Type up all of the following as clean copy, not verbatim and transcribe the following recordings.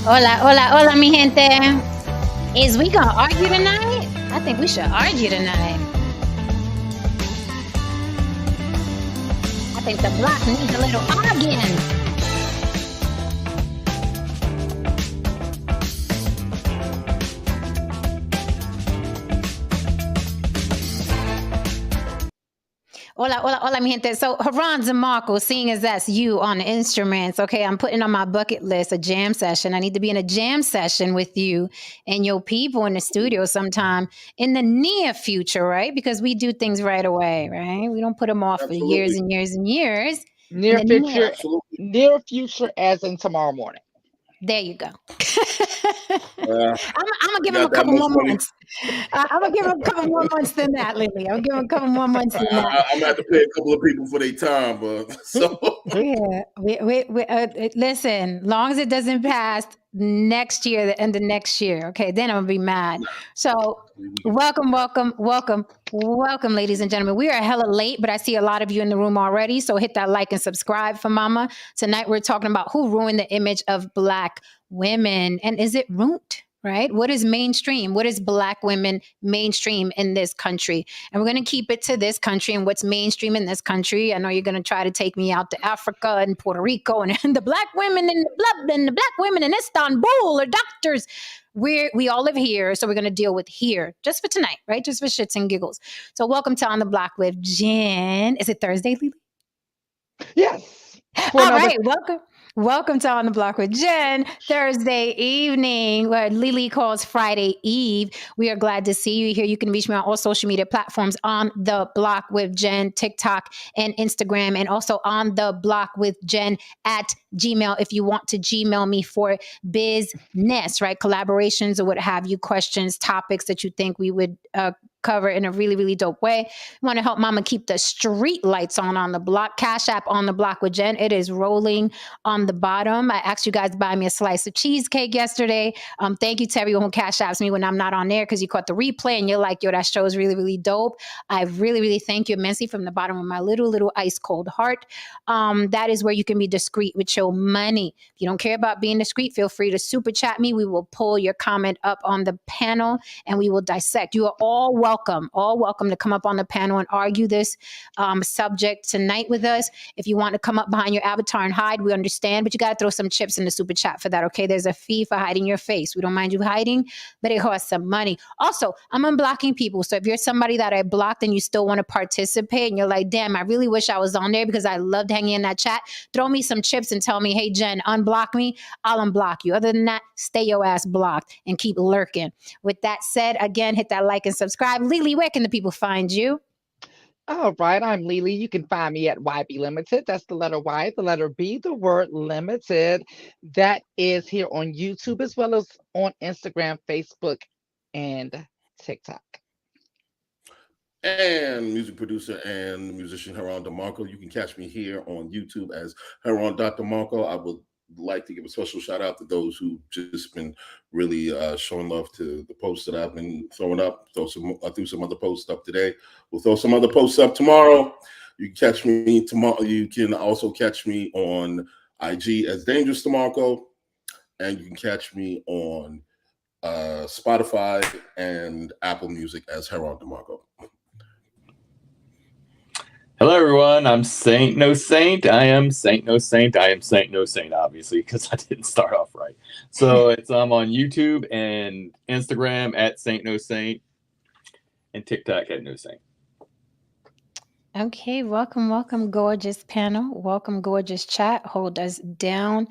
Hola, hola, hola, mi gente. Is we gonna argue tonight? I think we should argue tonight. I think the block needs a little arguing. Hola, hola, hola, mi gente. So, Haran Zamarco, seeing as that's you on the instruments, okay, I'm putting on my bucket list a jam session. I need to be in a jam session with you and your people in the studio sometime in the near future, right? Because we do things right away, right? We don't put them off for years Absolutely. and years and years. In Near the near, future, Absolutely. near future, as in tomorrow morning. there you go. Uh, I'm gonna you give him a got that couple much more money. months. I'm gonna give him a couple more months than that, Lily. I'll give him a couple more months than that. I'm gonna have to pay a couple of people for their time, but so Yeah, listen. Long as it doesn't pass next year, the end of next year, okay, then I'm gonna be mad. So, welcome, welcome, welcome, welcome, ladies and gentlemen. We are hella late, but I see a lot of you in the room already. So hit that like and subscribe for Mama. Tonight we're talking about who ruined the image of Black women, and is it ruined? Right? What is mainstream? What is Black women mainstream in this country? And we're going to keep it to this country and what's mainstream in this country. I know you're going to try to take me out to Africa and Puerto Rico and the Black women in the blood and the Black women in Istanbul are doctors. We all live here, so we're going to deal with here just for tonight, right? Just for shits and giggles. So welcome to On the Block with Jen. Is it Thursday, Lily? Yes. For All another right, welcome. Welcome to On the Block with Jen, Thursday evening, what Lily calls Friday Eve. We are glad to see you here. You can reach me on all social media platforms on The Block with Jen, TikTok and Instagram, and also on The Block with Jen at Gmail if you want to Gmail me for business, right? Collaborations or what have you, questions, topics that you think we would cover in a really, really dope way. We want to help Mama keep the street lights on the block. Cash App On the Block with Jen. It is rolling on the bottom. I asked you guys to buy me a slice of cheesecake yesterday. Thank you to everyone who cash apps me when I'm not on there because you caught the replay and you're like, yo, that show is really, really dope. I really, really thank you immensely from the bottom of my little, little ice cold heart. That is where you can be discreet with your money. If you don't care about being discreet, feel free to super chat me. We will pull your comment up on the panel and we will dissect. You are all welcome to come up on the panel and argue this subject tonight with us. If you want to come up behind your avatar and hide, we understand, but you got to throw some chips in the super chat for that, okay? There's a fee for hiding your face. We don't mind you hiding, but it costs some money. Also, I'm unblocking people. So if you're somebody that I blocked and you still want to participate and you're like, damn, I really wish I was on there because I loved hanging in that chat, throw me some chips and tell me, hey, Jen, unblock me. I'll unblock you. Other than that, stay your ass blocked and keep lurking. With that said, again, hit that like and subscribe. Lily, where can the people find you? All right, I'm Lily. You can find me at YB Limited. That's the letter Y, the letter B, the word limited. That is here on YouTube as well as on Instagram, Facebook, and TikTok. and music producer and musician Heron DeMarco. You can catch me here on YouTube as Heron DeMarco. I would like to give a special shout out to those who just been really showing love to the posts that I've been throwing up. I threw some other posts up today. We'll throw some other posts up tomorrow. You can catch me tomorrow. You can also catch me on IG as Dangerous DeMarco, and you can catch me on Spotify and Apple Music as Heron DeMarco. Hello, everyone. I'm Saint No Saint. I am Saint No Saint. I am Saint No Saint, obviously, because I didn't start off right. So it's on YouTube and Instagram at Saint No Saint and TikTok at No Saint. Okay, welcome, gorgeous panel. Welcome, gorgeous chat. Hold us down.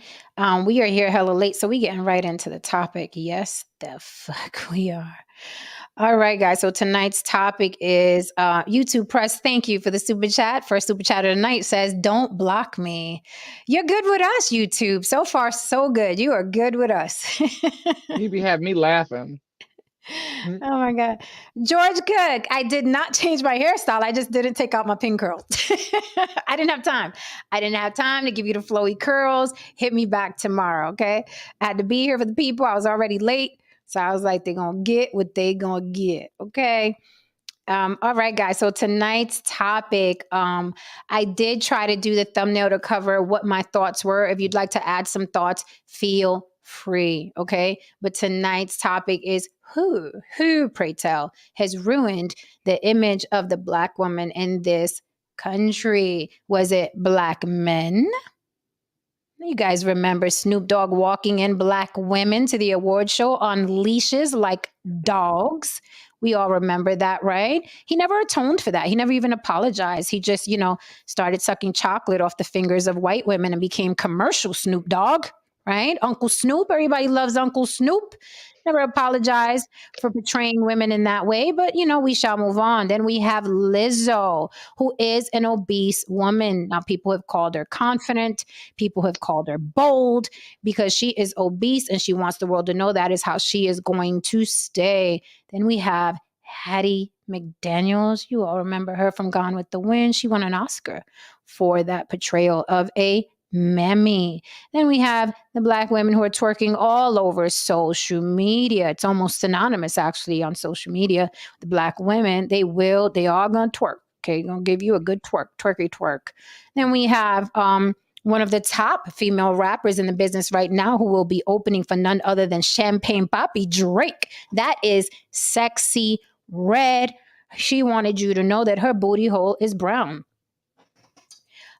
We are here hella late, so we getting right into the topic. Yes, the fuck we are. All right, guys. So tonight's topic is YouTube press. Thank you for the super chat. First super chat of the night says, "Don't block me." You're good with us, YouTube. So far, so good. You are good with us. You be having me laughing. Oh my God. George Cook, I did not change my hairstyle. I just didn't take out my pin curls. I didn't have time. I didn't have time to give you the flowy curls. Hit me back tomorrow, okay? I had to be here for the people. I was already late. So I was like, they're going to get what they going to get, okay? All right, guys. So tonight's topic, I did try to do the thumbnail to cover what my thoughts were. If you'd like to add some thoughts, feel free. Okay. But tonight's topic is who, pray tell, has ruined the image of the Black woman in this country? Was it Black men? You guys remember Snoop Dogg walking in Black women to the award show on leashes like dogs? We all remember that, right? He never atoned for that. He never even apologized. He just, started sucking chocolate off the fingers of white women and became commercial Snoop Dogg, right? Uncle Snoop. Everybody loves Uncle Snoop. Never apologized for portraying women in that way, but we shall move on. Then we have Lizzo, who is an obese woman. Now, people have called her confident. People have called her bold because she is obese and she wants the world to know that is how she is going to stay. Then we have Hattie McDaniels. You all remember her from Gone with the Wind. She won an Oscar for that portrayal of a mammy. Then we have the Black women who are twerking all over social media. It's almost synonymous, actually, on social media. The Black women, they are going to twerk. Okay, going to give you a good twerky twerk. Then we have one of the top female rappers in the business right now who will be opening for none other than Champagne Papi Drake. That is Sexy Red. She wanted you to know that her booty hole is brown.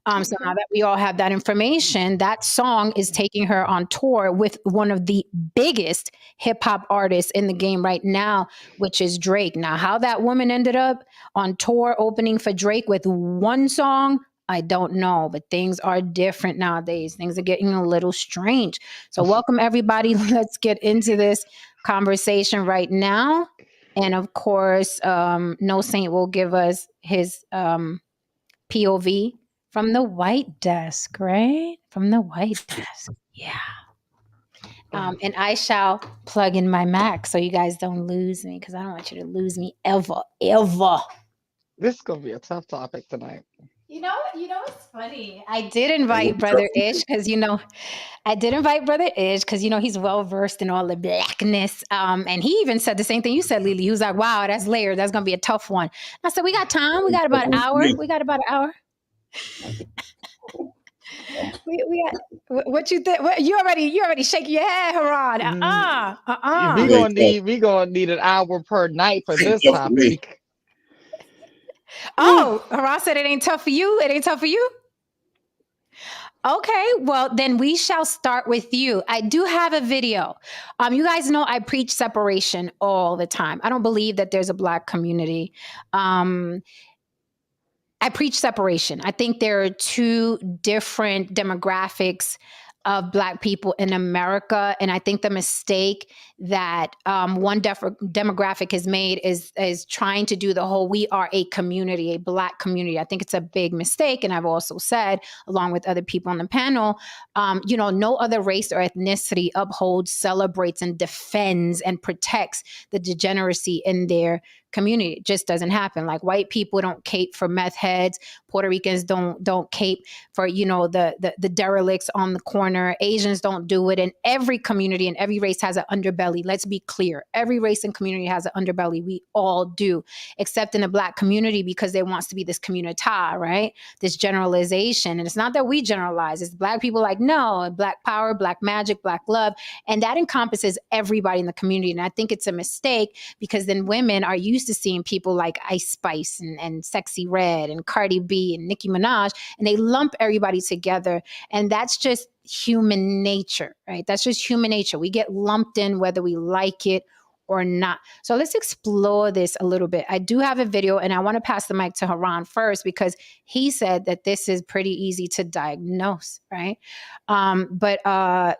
So now that we all have that information, that song is taking her on tour with one of the biggest hip hop artists in the game right now, which is Drake. Now, how that woman ended up on tour opening for Drake with one song, I don't know, but things are different nowadays. Things are getting a little strange. So, welcome everybody. Let's get into this conversation right now. And of course, No Saint will give us his POV from the white desk, right? From the white desk. Yeah. And I shall plug in my Mac so you guys don't lose me because I don't want you to lose me ever, ever. This is gonna be a tough topic tonight. What's funny? I did invite Brother Ish because he's well versed in all the blackness. And he even said the same thing you said, Lily. He was like, "Wow, that's layered. That's gonna be a tough one." I said, "We got time. We got about an hour. We got about an hour." we got what you think? You already shaking your head, Haran. We gonna need an hour per night for this topic. Oh, Haran said it ain't tough for you. It ain't tough for you. Okay, well then we shall start with you. I do have a video. You guys know I preach separation all the time. I don't believe that there's a Black community. I preach separation. I think there are two different demographics of Black people in America, and I think the mistake that one demographic has made is trying to do the whole "we are a community, a Black community." I think it's a big mistake, and I've also said, along with other people on the panel, no other race or ethnicity upholds, celebrates, and defends and protects the degeneracy in their community. It just doesn't happen. Like white people don't cape for meth heads. Puerto Ricans don't cape for the derelicts on the corner. Asians don't do it. And every community and every race has an underbelly. Let's be clear. Every race and community has an underbelly. We all do, except in the Black community because there wants to be this communita, right? This generalization. And it's not that we generalize. It's Black people like, no, Black power, Black magic, Black love. And that encompasses everybody in the community. And I think it's a mistake because then women are used to seeing people like Ice Spice and Sexy Red and Cardi B and Nicki Minaj, and they lump everybody together. And that's just human nature, right? That's just human nature. We get lumped in whether we like it or not. So let's explore this a little bit. I do have a video and I want to pass the mic to Haran first because he said that this is pretty easy to diagnose, right? But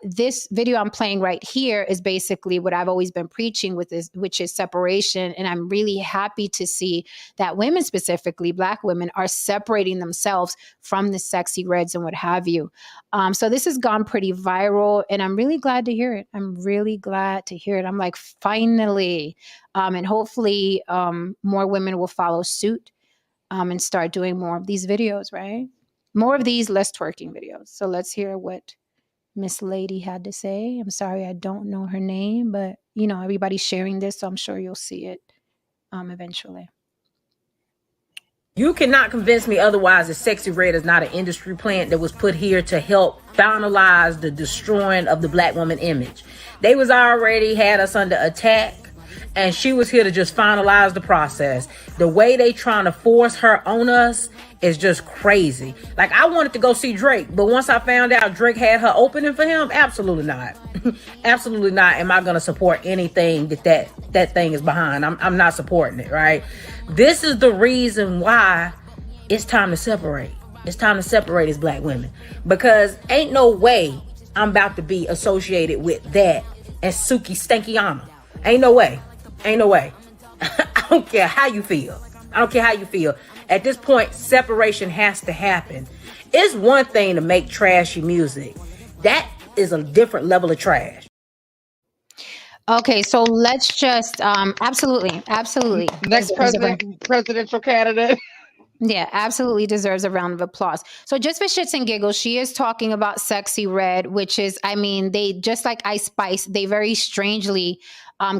this video I'm playing right here is basically what I've always been preaching with this, which is separation. And I'm really happy to see that women, specifically Black women, are separating themselves from the Sexy Reds and what have you. So this has gone pretty viral and I'm really glad to hear it. I'm like, finally. And hopefully more women will follow suit and start doing more of these videos, right? More of these less twerking videos. So let's hear what Miss Lady had to say. I'm sorry, I don't know her name, but everybody's sharing this, so I'm sure you'll see it eventually. You cannot convince me otherwise that Sexy Red is not an industry plant that was put here to help finalize the destroying of the black woman image. They was already had us under attack, and she was here to just finalize the process. The way they trying to force her on us is just crazy. Like, I wanted to go see Drake, but once I found out Drake had her opening for him, absolutely not. Absolutely not am I going to support anything that thing is behind. I'm not supporting it, right? This is the reason why it's time to separate. It's time to separate as black women, because ain't no way I'm about to be associated with that and Suki Stankiana. Ain't no way. Ain't no way. I don't care how you feel. I don't care how you feel. At this point, separation has to happen. It's one thing to make trashy music. That is a different level of trash. Okay, so let's just absolutely Next presidential candidate. Yeah, absolutely deserves a round of applause. So just for shits and giggles, she is talking about Sexy Red, which is, I mean, they just like Ice Spice, they very strangely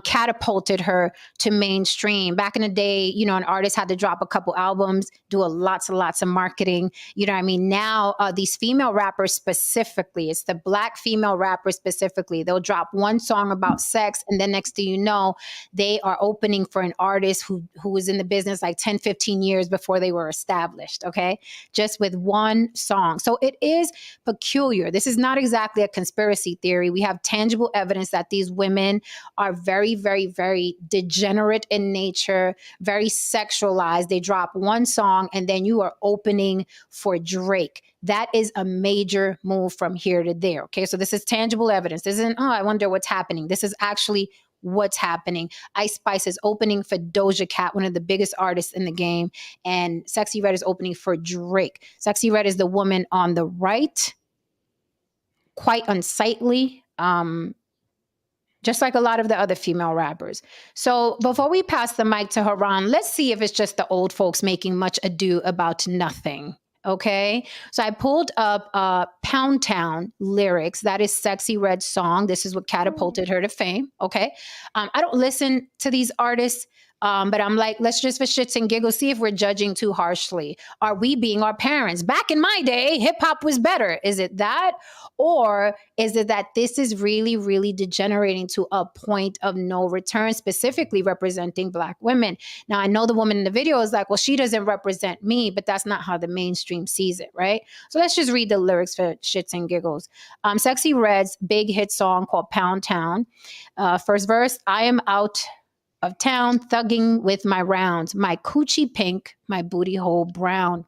catapulted her to mainstream. Back in the day, you know, an artist had to drop a couple albums, do lots of marketing. You know what I mean? Now, these female rappers specifically, it's the black female rappers specifically, they'll drop one song about sex, and then next thing you know, they are opening for an artist who was in the business like 10, 15 years before they were established, okay? Just with one song. So it is peculiar. This is not exactly a conspiracy theory. We have tangible evidence that these women are very, very, very degenerate in nature, very sexualized. They drop one song and then you are opening for Drake. That is a major move from here to there. Okay, so this is tangible evidence. This isn't, oh, I wonder what's happening. This is actually what's happening. Ice Spice is opening for Doja Cat, one of the biggest artists in the game, and Sexy Red is opening for Drake. Sexy Red is the woman on the right, quite unsightly. Just like a lot of the other female rappers. So before we pass the mic to Haran, let's see if it's just the old folks making much ado about nothing. Okay, so I pulled up Pound Town lyrics. That is Sexy Red's song. This is what catapulted her to fame. Okay, I don't listen to these artists, but I'm like, let's just for shits and giggles see if we're judging too harshly. Are we being our parents? Back in my day, hip hop was better. Is it that? Or is it that this is really, really degenerating to a point of no return, specifically representing Black women? Now, I know the woman in the video is like, well, she doesn't represent me, but that's not how the mainstream sees it, right? So let's just read the lyrics for shits and giggles. Sexy Red's big hit song called Pound Town. First verse, I am out of town thugging with my rounds, my coochie pink, my booty hole brown.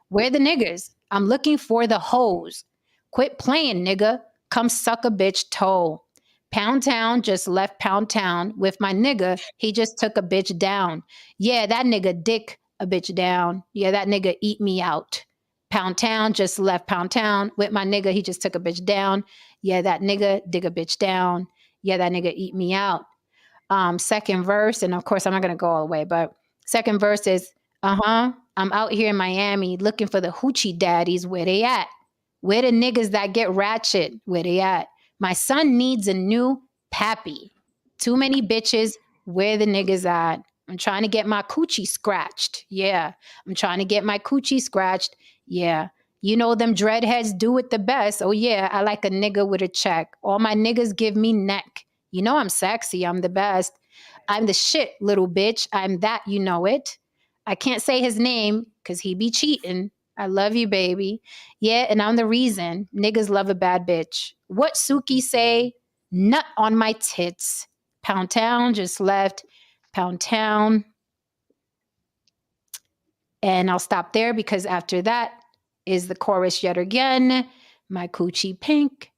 Where the niggas? I'm looking for the hoes. Quit playing, nigga. Come suck a bitch toe. Pound Town just left Pound Town with my nigga. He just took a bitch down. Yeah, that nigga dick a bitch down. Yeah, that nigga eat me out. Pound Town just left Pound Town with my nigga. He just took a bitch down. Yeah, that nigga dig a bitch down. Yeah, that nigga eat me out. Second verse, and of course I'm not gonna go all the way, but second verse is, I'm out here in Miami looking for the hoochie daddies. Where they at? Where the niggas that get ratchet? Where they at? My son needs a new pappy. Too many bitches. Where the niggas at? I'm trying to get my coochie scratched. Yeah. I'm trying to get my coochie scratched. Yeah. You know them dreadheads do it the best. Oh yeah, I like a nigga with a check. All my niggas give me neck. You know I'm sexy. I'm the best. I'm the shit, little bitch. I'm that, you know it. I can't say his name because he be cheating. I love you, baby. Yeah, and I'm the reason niggas love a bad bitch. What Suki say? Nut on my tits. Pound Town just left. Pound Town. And I'll stop there because after that is the chorus yet again. My coochie pink,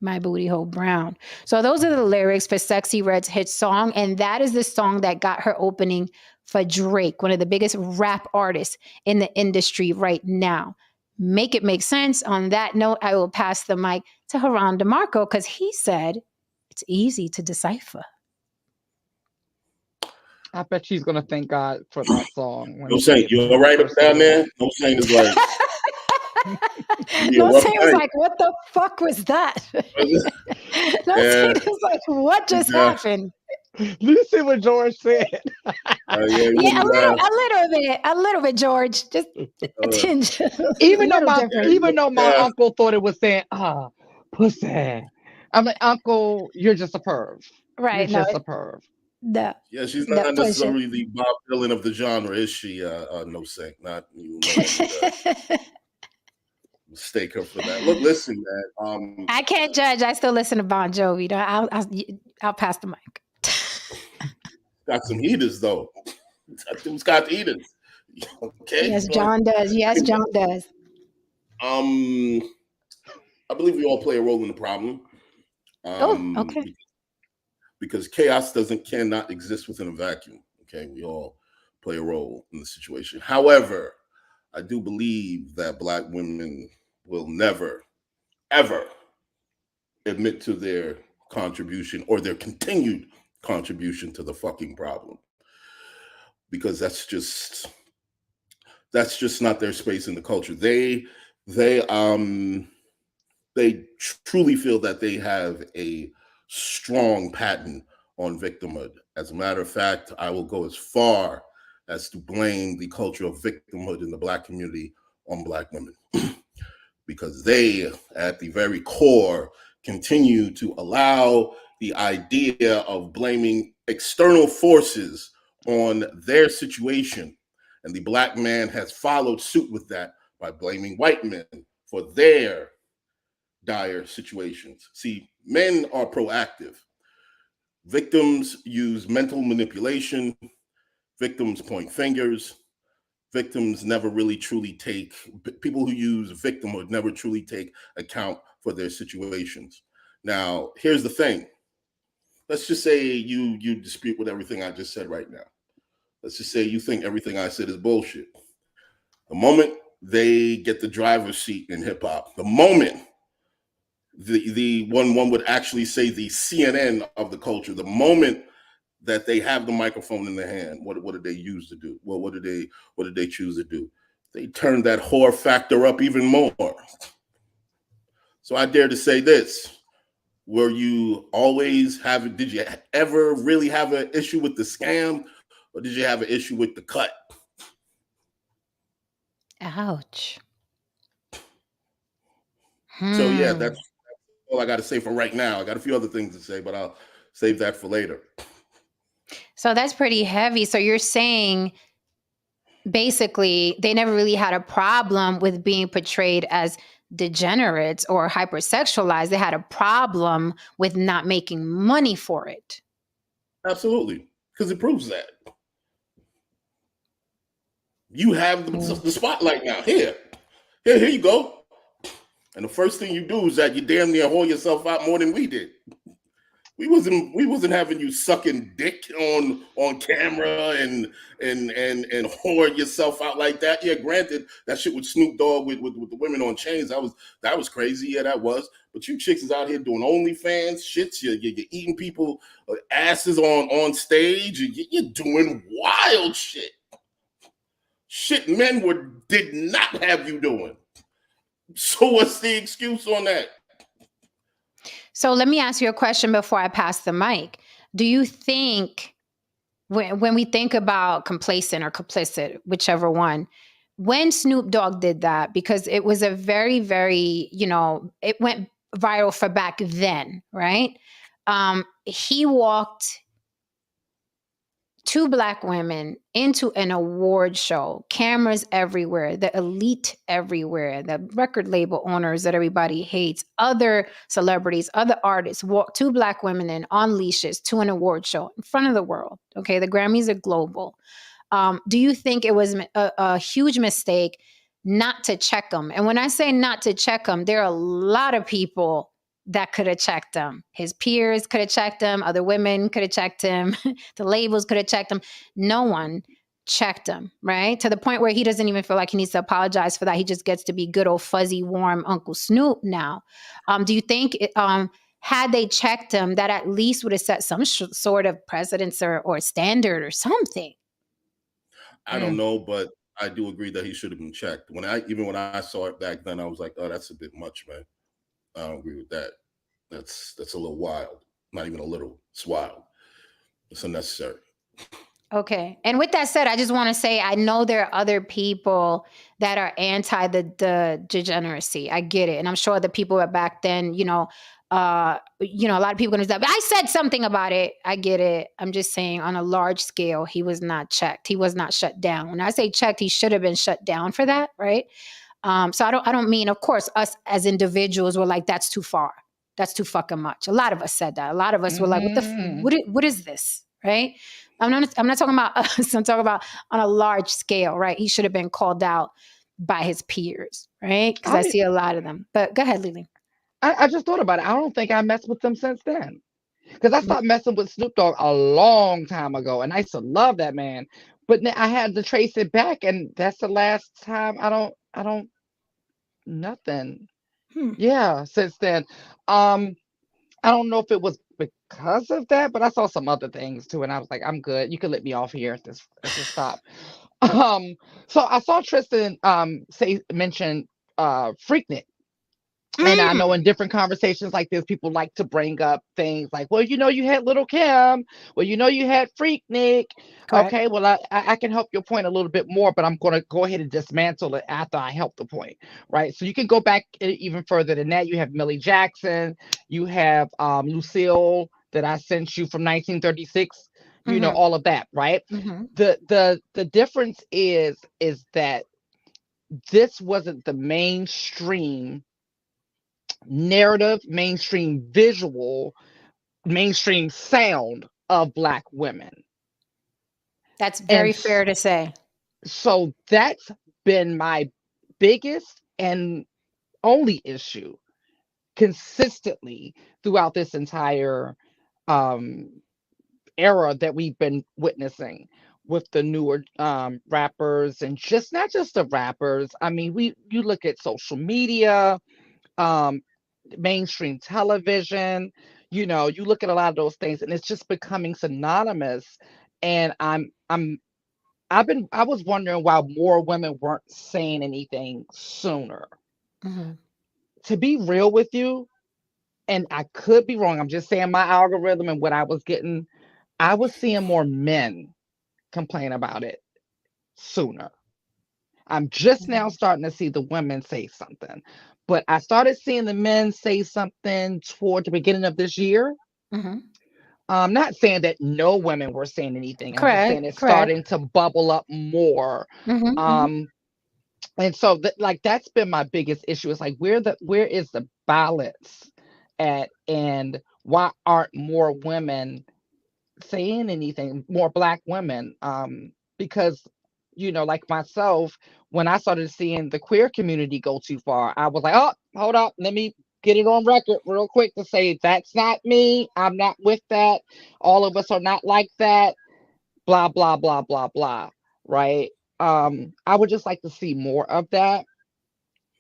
my booty hole brown. So those are the lyrics for Sexy Red's hit song. And that is the song that got her opening for Drake, one of the biggest rap artists in the industry right now. Make it make sense. On that note, I will pass the mic to Haran DeMarco because he said it's easy to decipher. I bet she's gonna thank God for that song. No Saint, you all right up down there? No Saint is like. No Saint was like, what the fuck was that? No Saint was like, what just happened? You see what George said? Yeah, a little bit, George. Just a tinge, a even though little my different. even though my Yeah, uncle thought it was saying, pussy. I'm like, Uncle, you're just a perv. You're Right? No, just a perv. the yeah, she's the not pushing. necessarily the Bob Dylan of the genre, is she? No Saint. Not you. No one would mistake her for that. Look, listen, man. I can't judge. I still listen to Bon Jovi. I'll pass the mic. Got some heaters though. It's got heaters. Okay. Yes, John does. Yes, John does. Um, I believe we all play a role in the problem. Oh, okay. Because chaos cannot exist within a vacuum. Okay, we all play a role in the situation. However, I do believe that Black women will never, ever admit to their contribution or their continued contribution to the fucking problem, because that's just not their space in the culture. They truly feel that they have a strong patent on victimhood. As a matter of fact, I will go as far as to blame the culture of victimhood in the Black community on Black women, because they, at the very core, continue to allow the idea of blaming external forces on their situation. And the Black man has followed suit with that by blaming white men for their dire situations. See, men are proactive. Victims use mental manipulation. Victims point fingers. Victims never really truly people who use victimhood never truly take account for their situations. Now, here's the thing. Let's just say you dispute with everything I just said right now. Let's just say you think everything I said is bullshit. The moment they get the driver's seat in hip hop, the moment the one would actually say the CNN of the culture, the moment that they have the microphone in their hand, what did they use to do? Well, what did they choose to do? They turned that whore factor up even more. So I dare to say this: were you always having? Did you ever really have an issue with the scam, or did you have an issue with the cut? Ouch. So yeah, that's all I got to say for right now. I got a few other things to say, but I'll save that for later. So that's pretty heavy. So you're saying basically they never really had a problem with being portrayed as degenerates or hypersexualized. They had a problem with not making money for it. Absolutely, because it proves that. You have the spotlight now. Here you go. And the first thing you do is that you damn near whore yourself out more than we did. We wasn't having you sucking dick on camera and whore yourself out like that. Yeah, granted, that shit with Snoop Dogg with the women on chains, that was crazy. Yeah, that was. But you chicks is out here doing OnlyFans shits. You're eating people asses on stage. You're doing wild shit. Shit men did not have you doing. So what's the excuse on that? So let me ask you a question before I pass the mic. Do you think when we think about complacent or complicit, whichever one, when Snoop Dogg did that, because it was a very, very, it went viral for back then, right? He walked two Black women into an award show, cameras everywhere, the elite everywhere, the record label owners that everybody hates, other celebrities, other artists walked two Black women in on leashes to an award show in front of the world. Okay, the Grammys are global. Do you think it was a huge mistake not to check them? And when I say not to check them, there are a lot of people that could have checked him. His peers could have checked him. Other women could have checked him. The labels could have checked him. No one checked him, right? To the point where he doesn't even feel like he needs to apologize for that. He just gets to be good old fuzzy, warm Uncle Snoop now. Do you think had they checked him, that at least would have set some sort of precedence or standard or something? I don't know, but I do agree that he should have been checked. When I saw it back then, I was like, oh, that's a bit much, man. I don't agree with that. That's a little wild. Not even a little. It's wild. It's unnecessary. Okay. And with that said, I just want to say I know there are other people that are anti the degeneracy. I get it. And I'm sure the people that back then, a lot of people gonna say, I said something about it. I get it. I'm just saying on a large scale, he was not checked. He was not shut down. When I say checked, he should have been shut down for that, right? So I don't mean, of course, us as individuals were like, that's too far. That's too fucking much. A lot of us said that. A lot of us were like, Mm. what is this? Right? I'm not talking about us. I'm talking about on a large scale, right? He should have been called out by his peers, right? Because I I see a lot of them. But go ahead, Lily. I just thought about it. I don't think I messed with them since then. Because I Mm, stopped messing with Snoop Dogg a long time ago, and I used to love that man. But then I had to trace it back, and that's the last time I don't nothing. hmm. Yeah, since then. Um, I don't know if it was because of that, but I saw some other things too, and I was like, I'm good. You can let me off here at this stop. Um, so I saw Tristan say mention Freaknik. And I know Mm, in different conversations like this, people like to bring up things like, well, you had Little Kim. Well, you had Freaknik. correct. Okay, well, I can help your point a little bit more, but I'm going to go ahead and dismantle it after I help the point, right? So you can go back even further than that. You have Millie Jackson. You have Lucille that I sent you from 1936. Mm-hmm, All of that, right? mm-hmm. The difference is that this wasn't the mainstream narrative, mainstream visual, mainstream sound of Black women. That's And very fair to say. so that's been my biggest and only issue consistently throughout this entire um, era that we've been witnessing with the newer rappers and just not just the rappers. I mean, you look at social media, um, mainstream television, you look at a lot of those things and it's just becoming synonymous. And I was wondering why more women weren't saying anything sooner. Mm-hmm. To be real with you, and I could be wrong, I'm just saying my algorithm and what I was getting, I was seeing more men complain about it sooner. I'm just now starting to see the women say something. But I started seeing the men say something toward the beginning of this year. Mm-hmm. I'm not saying that no women were saying anything. I'm just saying Correct, it's correct. starting to bubble up more. Mm-hmm, mm-hmm. Um, and so like that's been my biggest issue. It's like where is the balance at, and why aren't more women saying anything, more Black women? Because like myself, when I started seeing the queer community go too far, I was like, oh, hold up, let me get it on record real quick to say that's not me. I'm not with that. All of us are not like that. Blah blah blah blah blah. Right. I would just like to see more of that.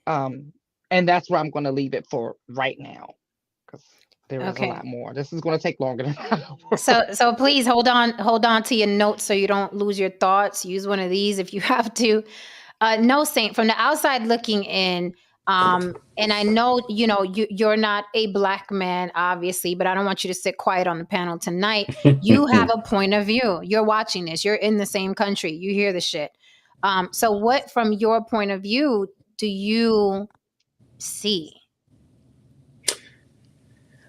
Um, and that's where I'm going to leave it for right now because there is a Okay. lot more. This is going to take longer than an hour. So please hold on to your notes so you don't lose your thoughts. Use one of these if you have to. No, Saint, from the outside looking in, and I know you're not a Black man, obviously, but I don't want you to sit quiet on the panel tonight. You have a point of view. You're watching this. You're in the same country. You hear the shit. So what, from your point of view, do you see?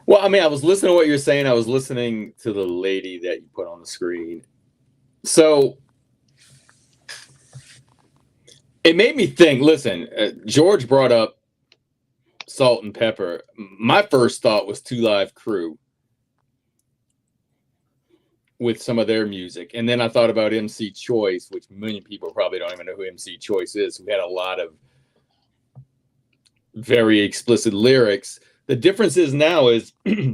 Well, I mean, I was listening to what you're saying. I was listening to the lady that you put on the screen. So it made me think. Listen, George brought up Salt and Pepper. My first thought was Two Live Crew with some of their music. And then I thought about MC Choice, which many people probably don't even know who MC Choice is, who had a lot of very explicit lyrics. The difference is now is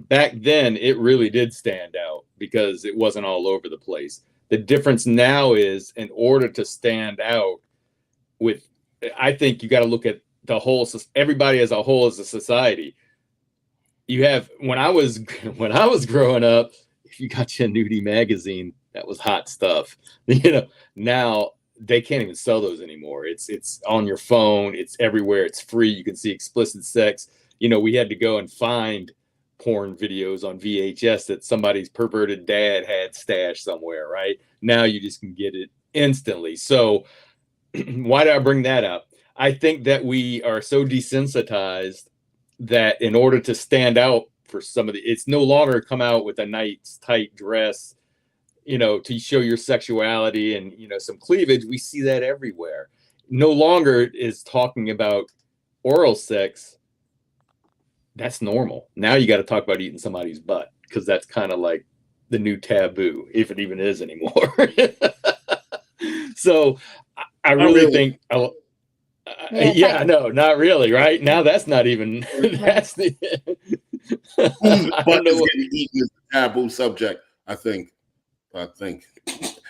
back then it really did stand out because it wasn't all over the place. The difference now is, in order to stand out with, I think you got to look at the whole, everybody as a whole as a society. You have, when I was growing up, if you got your nudie magazine, that was hot stuff. Now they can't even sell those anymore. It's on your phone. It's everywhere. It's free. You can see explicit sex. We had to go and find porn videos on VHS that somebody's perverted dad had stashed somewhere, right? Now you just can get it instantly. So why did I bring that up? I think that we are so desensitized that in order to stand out for some of the, it's no longer come out with a nice tight dress, you know, to show your sexuality and, you know, some cleavage. We see that everywhere. No longer is talking about oral sex. That's normal. Now you got to talk about eating somebody's butt, because that's kind of like the new taboo, if it even is anymore. So I really think, yeah, no, not really, right? Now that's not even, that's the, whose butt is getting eaten is the taboo subject, I think.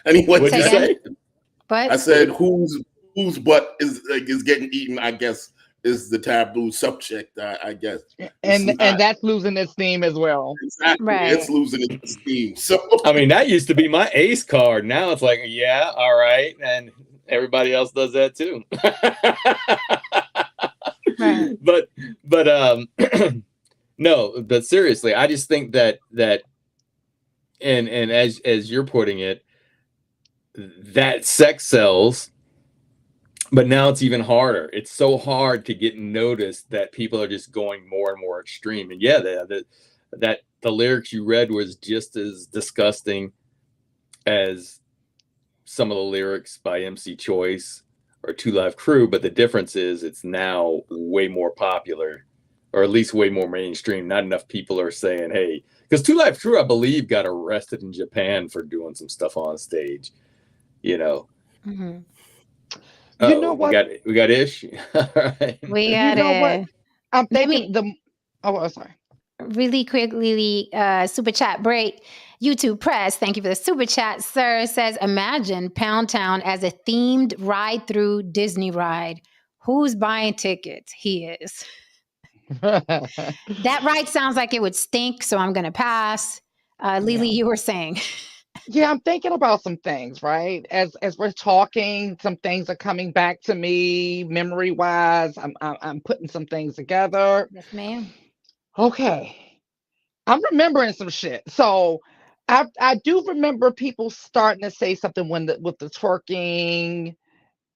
Anyway, what'd you say? But I said whose butt is getting eaten, I guess, is the taboo subject, I guess. And that's losing its steam as well. Exactly. Right. It's losing its steam. So I mean, that used to be my ace card. Now it's like, yeah, all right. And everybody else does that too. Right. But no, but seriously, I just think that and as you're putting it, that sex sells, but now it's even harder. It's so hard to get noticed that people are just going more and more extreme. And yeah, the lyrics you read was just as disgusting as some of the lyrics by MC Choice or Two Live Crew, but the difference is it's now way more popular, or at least way more mainstream. Not enough people are saying, hey, because Two Live Crew, I believe, got arrested in Japan for doing some stuff on stage, you know. Mm-hmm. You know what? We got Ish. All right. We got You know what? I'm Let thinking sorry. really quickly, super chat break. YouTube Press, thank you for the super chat, sir. Says, imagine Pound Town as a themed ride through Disney ride. Who's buying tickets? He is. That ride sounds like it would stink, so I'm going to pass. Lily, you were saying. Yeah, I'm thinking about some things, right? As we're talking, some things are coming back to me memory wise. I'm putting some things together. Yes, ma'am. Okay. I'm remembering some shit. So I do remember people starting to say something with the twerking,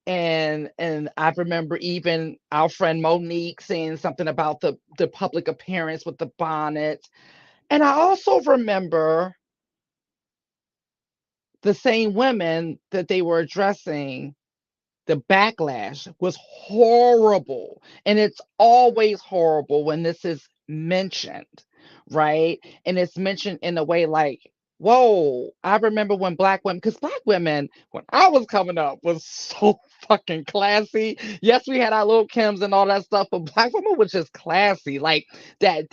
and I remember even our friend Monique saying something about the public appearance with the bonnet. And I also remember the same women that they were addressing, the backlash was horrible. And it's always horrible when this is mentioned, right? And it's mentioned in a way like, whoa, I remember when black women, because black women, when I was coming up, was so fucking classy. Yes, we had our little Kims and all that stuff, but black women was just classy. Like that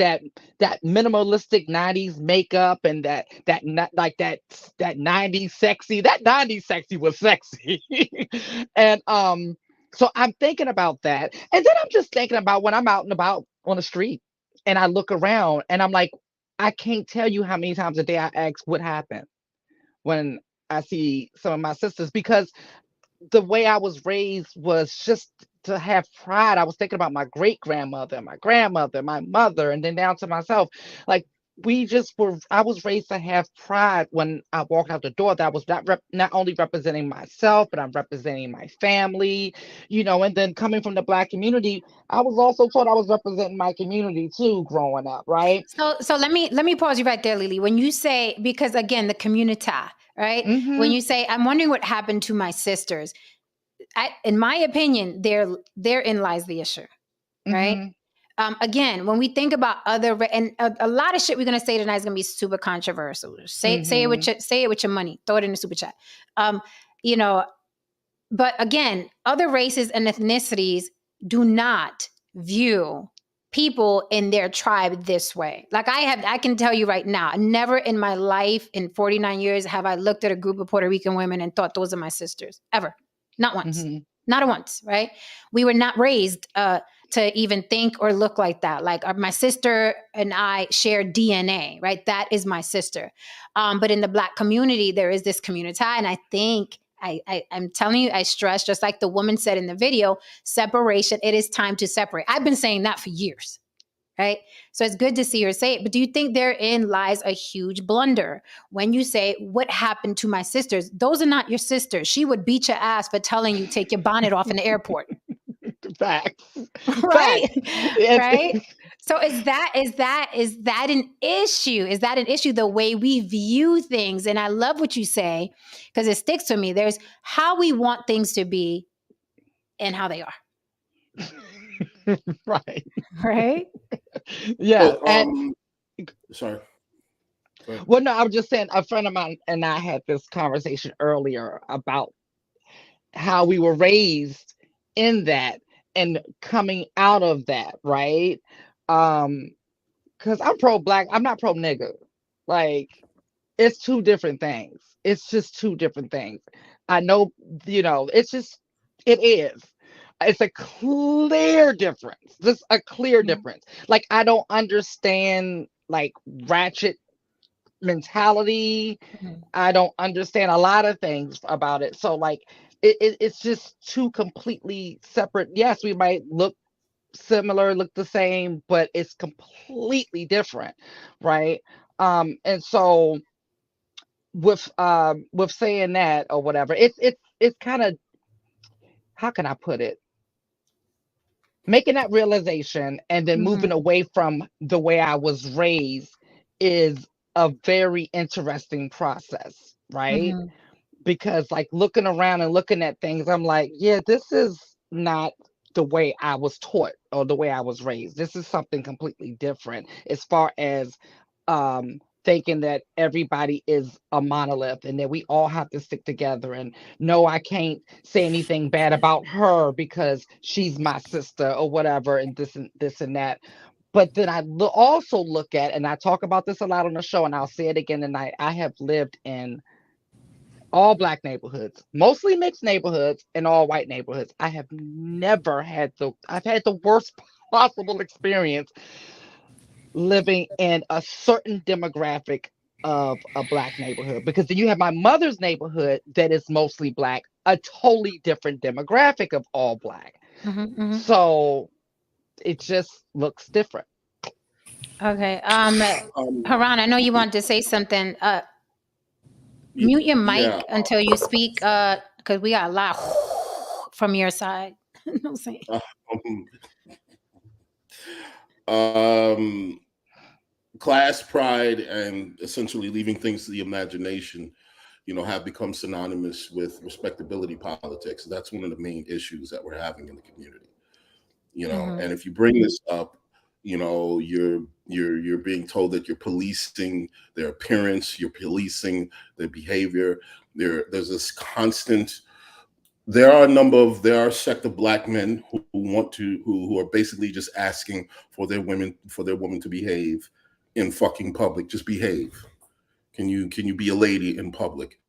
minimalistic 90s makeup and that 90s sexy. That 90s sexy was sexy. And so I'm thinking about that. And then I'm just thinking about when I'm out and about on the street and I look around and I'm like, I can't tell you how many times a day I ask what happened when I see some of my sisters, because the way I was raised was just to have pride. I was thinking about my great grandmother, my grandmother, my mother, and then down to myself. Like I was raised to have pride when I walk out the door, that I was not only representing myself, but I'm representing my family, and then coming from the black community, I was also taught I was representing my community too, growing up, right? So let me pause you right there, Lily. When you say, because again, the community, right? Mm-hmm. When you say, I'm wondering what happened to my sisters, in my opinion, therein lies the issue, right? Mm-hmm. Again, when we think about and a lot of shit we're gonna say tonight is gonna be super controversial. Say it with your money. Throw it in the super chat. You know, but again, other races and ethnicities do not view people in their tribe this way. Like I can tell you right now, never in my life in 49 years have I looked at a group of Puerto Rican women and thought those are my sisters. Ever. Not once. Mm-hmm. Not once, right? We were not raised to even think or look like that. Like my sister and I share DNA, right? That is my sister. But in the Black community, there is this community. And I think, I'm telling you, I stress, just like the woman said in the video, separation. It is time to separate. I've been saying that for years. right? So it's good to see her say it. But do you think therein lies a huge blunder when you say, what happened to my sisters? Those are not your sisters. She would beat your ass for telling you take your bonnet off in the airport. Facts. Right? Facts. And- Right? So is that an issue? Is that an issue, the way we view things? And I love what you say, because it sticks to me. There's how we want things to be and how they are. right. Right? Yeah. Look, And sorry. Go ahead. well, no, I was just saying a friend of mine and I had this conversation earlier about how we were raised in that and coming out of that, right? Um, because I'm pro black, I'm not pro nigga. Like, it's two different things. It's just two different things. I know, it's just, it is. It's a clear difference. Just a clear Mhm. difference. Like, I don't understand like ratchet mentality. Mhm. I don't understand a lot of things about it. So like it's just two completely separate. Yes, we might look similar, look the same, but it's completely different, right? And so with saying that or whatever, it's kind of, how can I put it? Making that realization and then moving Mhm. away from the way I was raised is a very interesting process, right? Mhm. Because like looking around and looking at things, I'm like, yeah, this is not the way I was taught or the way I was raised. This is something completely different as far as thinking that everybody is a monolith and that we all have to stick together. And no, I can't say anything bad about her because she's my sister or whatever, and this and that. But then I also look at, and I talk about this a lot on the show, and I'll say it again tonight. I have lived in all black neighborhoods, mostly mixed neighborhoods, and all white neighborhoods. I've had the worst possible experience living in a certain demographic of a black neighborhood, because then you have my mother's neighborhood that is mostly black, a totally different demographic of all black. Mhm. Mhm. So it just looks different. Okay. Um, Haran, I know you wanted to say something. Mute your yeah. mic until you speak, because we got a lot from your side. No saying. Um, class pride and essentially leaving things to the imagination, have become synonymous with respectability politics. That's one of the main issues that we're having in the community. Mhm. And if you bring this up, you're being told that you're policing their appearance, you're policing their behavior. There's this constant. There are a sect of black men who want to who are basically just asking for their women to behave in fucking public. Just behave. Can you be a lady in public?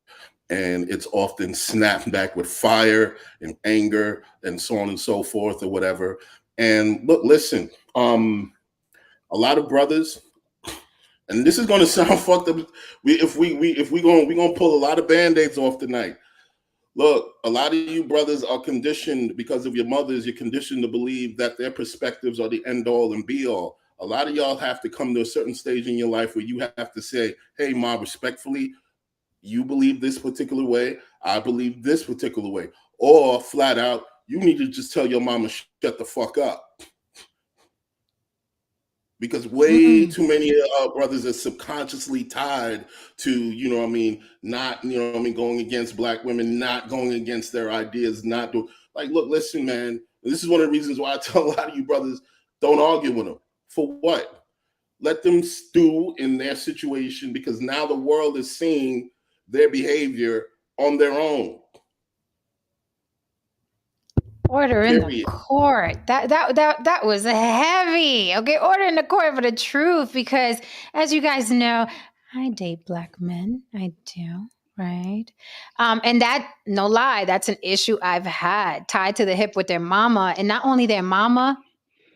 And it's often snapped back with fire and anger and so on and so forth or whatever. And look, listen, a lot of brothers, and this is going to sound fucked up. We gonna pull a lot of band-aids off tonight. Look, a lot of you brothers are conditioned because of your mothers. You're conditioned to believe that their perspectives are the end all and be all. A lot of y'all have to come to a certain stage in your life where you have to say, "Hey, ma, respectfully, you believe this particular way. I believe this particular way," or flat out, you need to just tell your mama shut the fuck up. Because way Mm. too many brothers are subconsciously tied to, not, going against black women, not going against their ideas, not do like, look, listen, man, this is one of the reasons why I tell a lot of you brothers, don't argue with them. For what? Let them stew in their situation, because now the world is seeing their behavior on their own. Order in the Period. court. That was heavy. Okay, order in the court for the truth, because as you guys know, I date black men. I do, right? And that, no lie, that's an issue I've had, tied to the hip with their mama, and not only their mama,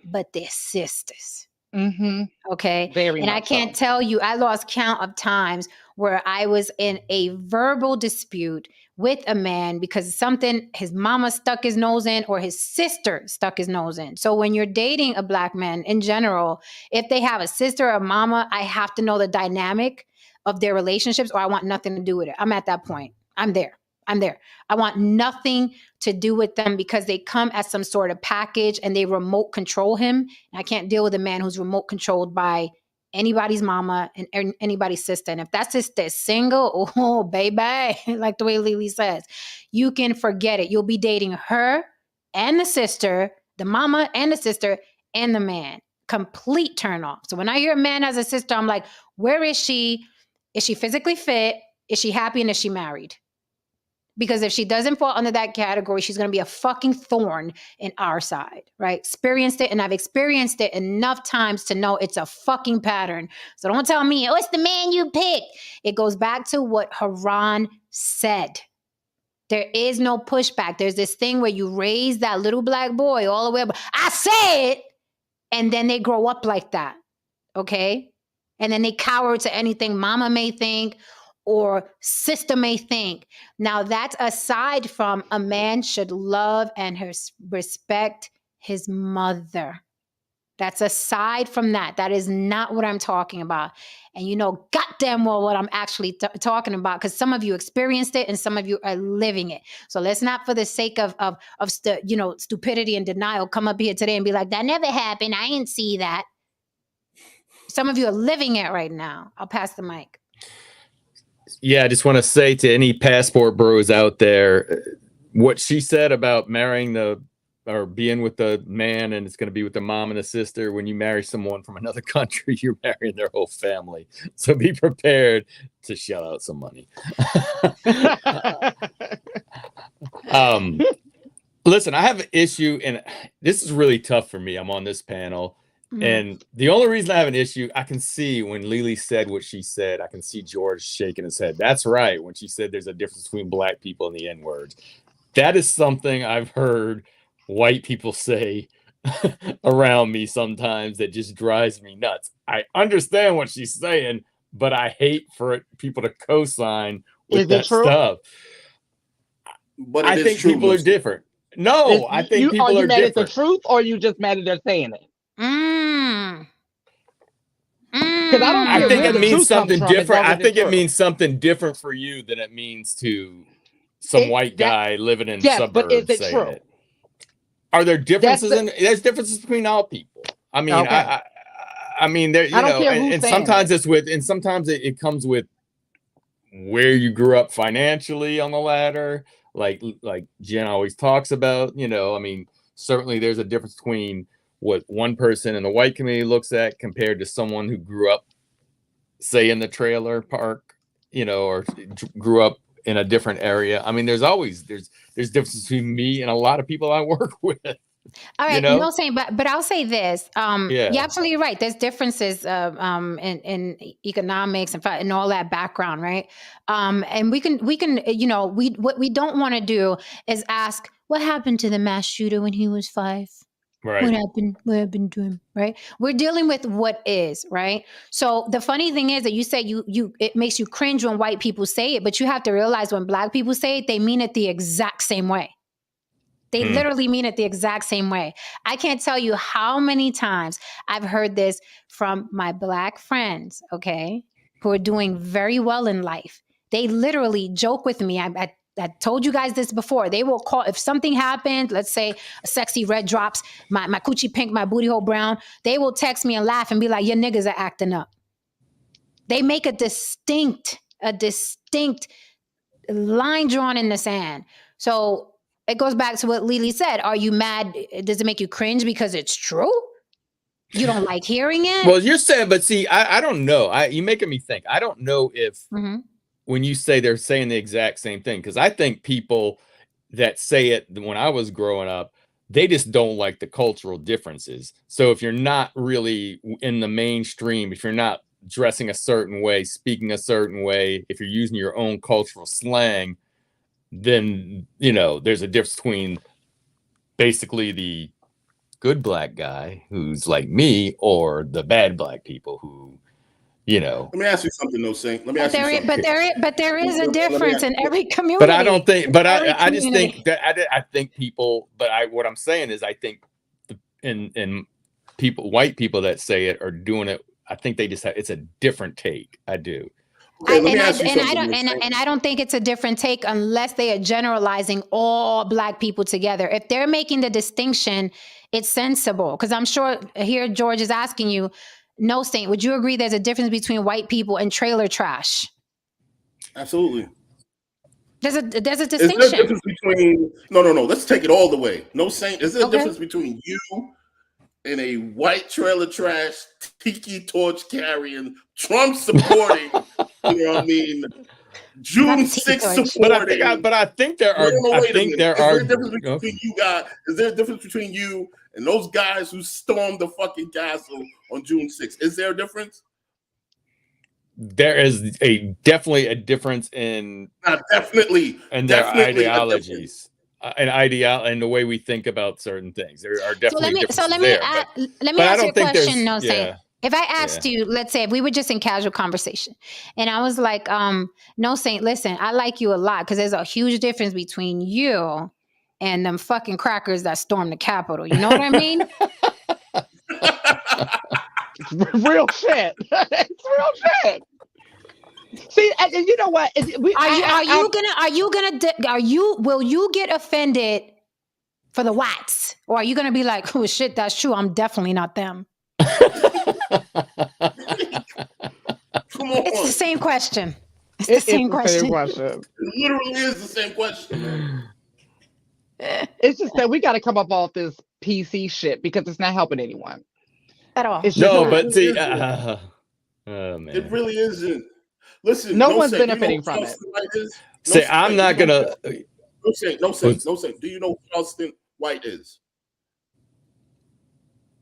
but their sisters. Mm-hmm. Okay. Very And I much so. can't tell you, I lost count of times where I was in a verbal dispute with a man because something his mama stuck his nose in or his sister stuck his nose in. So when you're dating a black man in general, if they have a sister or a mama, I have to know the dynamic of their relationships or I want nothing to do with it. I'm at that point. I'm there. I'm there. I want nothing to do with them because they come as some sort of package and they remote control him. And I can't deal with a man who's remote controlled by anybody's mama and anybody's sister. And if that sister is single, oh, baby, like the way Lily says, you can forget it. You'll be dating her and the sister, the mama and the sister and the man. Complete turn off. So when I hear a man has a sister, I'm like, where is she? Is she physically fit? Is she happy? And is she married? Because if she doesn't fall under that category, she's going to be a fucking thorn in our side, right? Experienced it, and I've experienced it enough times to know it's a fucking pattern. So don't tell me, oh, it's the man you picked. It goes back to what Haran said. There is no pushback. There's this thing where you raise that little black boy all the way up. I said, and then they grow up like that, okay? And then they cower to anything mama may think or sister may think. Now, that's aside from a man should love and respect his mother. That's aside from that. That is not what I'm talking about. And you know goddamn well what I'm actually talking about because some of you experienced it and some of you are living it. So let's not, for the sake of stupidity and denial, come up here today and be like, that never happened. I didn't see that. Some of you are living it right now. I'll pass the mic. Yeah, I just want to say to any passport bros out there, what she said about marrying or being with the man and it's going to be with the mom and the sister. When you marry someone from another country, you're marrying their whole family. So be prepared to shell out some money. Listen, I have an issue, and this is really tough for me. I'm on this panel. And the only reason I have an issue, I can see when Lily said what she said, I can see George shaking his head. That's right. When she said there's a difference between black people and the N-words. That is something I've heard white people say around me sometimes that just drives me nuts. I understand what she's saying, but I hate for people to co-sign with that stuff. But I think people are different. No, I think people are you mad different. at the truth or you just mad at her saying it? Because I don't care I think where it the means truth something comes from, different. I think it true. means something different for you than it means to some white guy living in suburbs but is it saying true? it. Are there differences there's differences between all people. I mean, okay. I mean, there, you know, and sometimes it's with, and sometimes it comes with where you grew up financially on the ladder, like Jen always talks about, you know. I mean, certainly there's a difference between what one person in the white community looks at compared to someone who grew up, say, in the trailer park, you know, or grew up in a different area. I mean, there's differences between me and a lot of people I work with. All right, you know? no saying, but I'll say this. You're absolutely right. There's differences in economics and all that background, right? And we can, you know, what we don't want to do is ask what happened to the mass shooter when he was 5. Right. What happened to him? Right. We're dealing with what is, right. So the funny thing is that you say it makes you cringe when white people say it, but you have to realize when black people say it, they mean it the exact same way. They literally mean it the exact same way. I can't tell you how many times I've heard this from my black friends, okay, who are doing very well in life. They literally joke with me. I told you guys this before. They will call, if something happened, let's say a sexy red drops, my coochie pink, my booty hole brown, they will text me and laugh and be like, your niggas are acting up. They make a distinct line drawn in the sand. So it goes back to what Lily said. Are you mad? Does it make you cringe because it's true? You don't like hearing it? Well, you're saying, but see, I don't know. You're making me think. I don't know if when you say they're saying the exact same thing, because I think people that say it when I was growing up, they just don't like the cultural differences. So if you're not really in the mainstream, if you're not dressing a certain way, speaking a certain way, if you're using your own cultural slang, then, you know, there's a difference between basically the good black guy who's like me, or the bad black people who, Let me ask you something, though, Saint. Let me ask you something. But there is a difference in every community. But I don't think. But Every I just community. think that I think people. But what I'm saying is I think in people, white people that say it are doing it. I think they just have. It's a different take. I do. Okay, let me ask you something. And I don't think it's a different take unless they are generalizing all black people together. If they're making the distinction, it's sensible. Because I'm sure here George is asking you, no, Saint, would you agree there's a difference between white people and trailer trash? Absolutely. There's a distinction. Is there a difference between no? Let's take it all the way. No, Saint. Is there a difference between you and a white trailer trash, tiki torch carrying, Trump supporting, you know what I mean, June 6th supporting? But I think there are. Is there a difference between you guys? Is there a difference between you and those guys who stormed the fucking castle on June 6th? Is there a difference? There is definitely a difference in their ideologies and the way we think about certain things. There are definitely differences there. Let me ask you a question, no, Saint. If I asked you, let's say if we were just in casual conversation and I was like, no, Saint, listen, I like you a lot because there's a huge difference between you and them fucking crackers that stormed the Capitol. You know what I mean? Real shit. It's real shit. See, and you know what? Will you get offended for the whites, or are you gonna be like, oh shit, that's true, I'm definitely not them? Come on. It's the same question. It's the same question. It literally is the same question. It's just that we got to come up off this PC shit because it's not helping anyone at all. But see, oh man, it really isn't. Listen, no one's benefiting from it. Say, I'm not gonna. No say. Do you know who Charleston White is?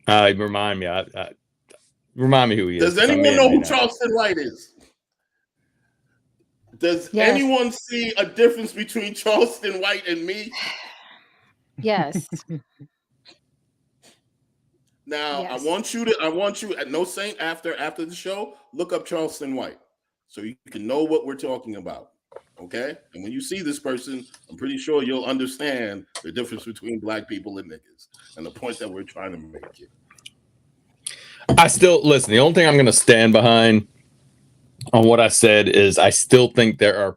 Remind me. Remind me who he is. Does anyone know who Charleston White is? Does anyone see a difference between Charleston White and me? Yes. Now I want you at No Saint after the show, look up Charleston White so you can know what we're talking about. Okay? And when you see this person, I'm pretty sure you'll understand the difference between black people and niggas and the point that we're trying to make it. I still listen. The only thing I'm going to stand behind on what I said is I still think that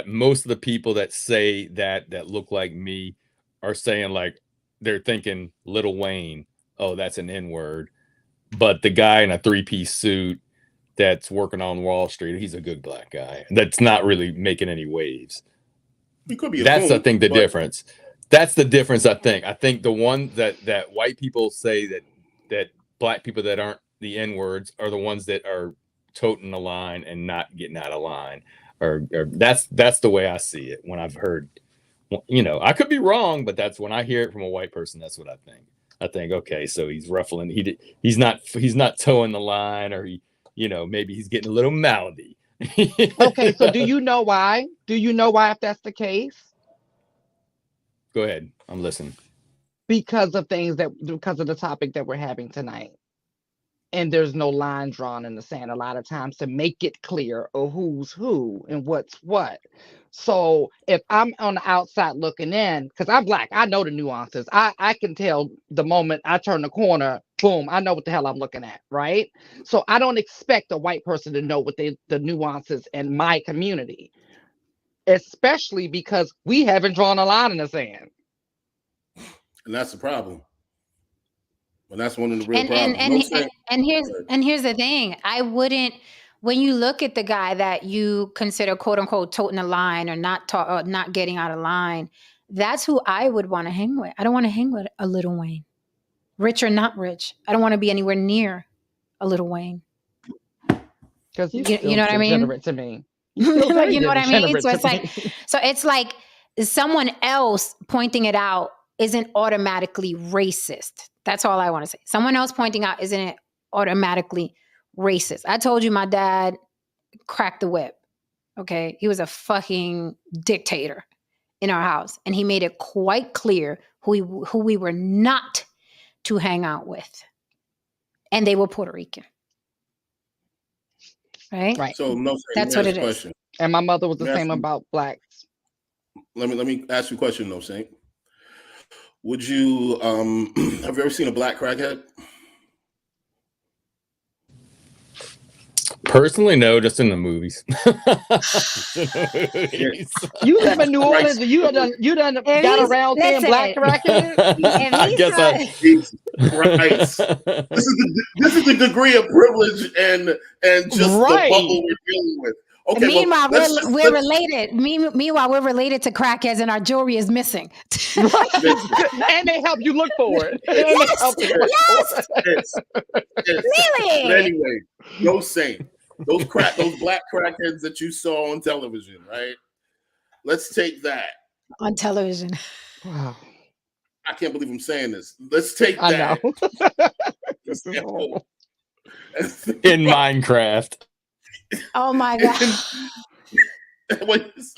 most of the people that say that look like me are saying like they're thinking Lil Wayne. Oh, that's an N-word. But the guy in a 3-piece suit that's working on Wall Street, he's a good black guy. That's not really making any waves. He could be. That's I think the difference. That's the difference. I think the one that white people say that black people that aren't the N-words are the ones that are toting the line and not getting out of line. Or that's the way I see it when I've heard. You know, I could be wrong, but that's when I hear it from a white person. That's what I think. I think, okay, so he's ruffling. He's not towing the line, or maybe he's getting a little mouthy. Okay, so do you know why? Do you know why if that's the case? Go ahead, I'm listening. Because of the topic that we're having tonight. And there's no line drawn in the sand a lot of times to make it clear of who's who and what's what. So if I'm on the outside looking in, because I'm black, I know the nuances. I can tell the moment I turn the corner, boom, I know what the hell I'm looking at, right? So I don't expect a white person to know what the nuances in my community, especially because we haven't drawn a line in the sand. And that's the problem. And that's one of the real problems. And here's the thing. I wouldn't, when you look at the guy that you consider quote unquote toting the line or not getting out of line, that's who I would want to hang with. I don't want to hang with a Lil Wayne, rich or not rich. I don't want to be anywhere near a Lil Wayne. Because you know what I mean? To me. You know what I mean? So it's like someone else pointing it out isn't automatically racist. That's all I want to say. Someone else pointing out isn't automatically racist. I told you my dad cracked the whip. Okay. He was a fucking dictator in our house. And he made it quite clear who we were not to hang out with. And they were Puerto Rican. Right? Right. So no, That's what it is. question. And my mother was the Let me same ask you- about blacks. Let me ask you a question, No Saint. Would you have you ever seen a black crackhead? Personally, no, just in the movies. You live in New Orleans, and you done If got he's- around saying black crackhead. I guess I. Jesus Christ. This is the degree of privilege and just Right. the bubble we're dealing with. Okay, meanwhile, well, we're related. Meanwhile, we're related to crackheads, and our jewelry is missing. And they help you look for it. And Yes, they help you look for it. Really? But anyway, No Saint. Those black crackheads that you saw on television, right? Let's take that. On television. Wow. I can't believe I'm saying this. Let's take I that. know. example. In Minecraft. Oh my God. And let's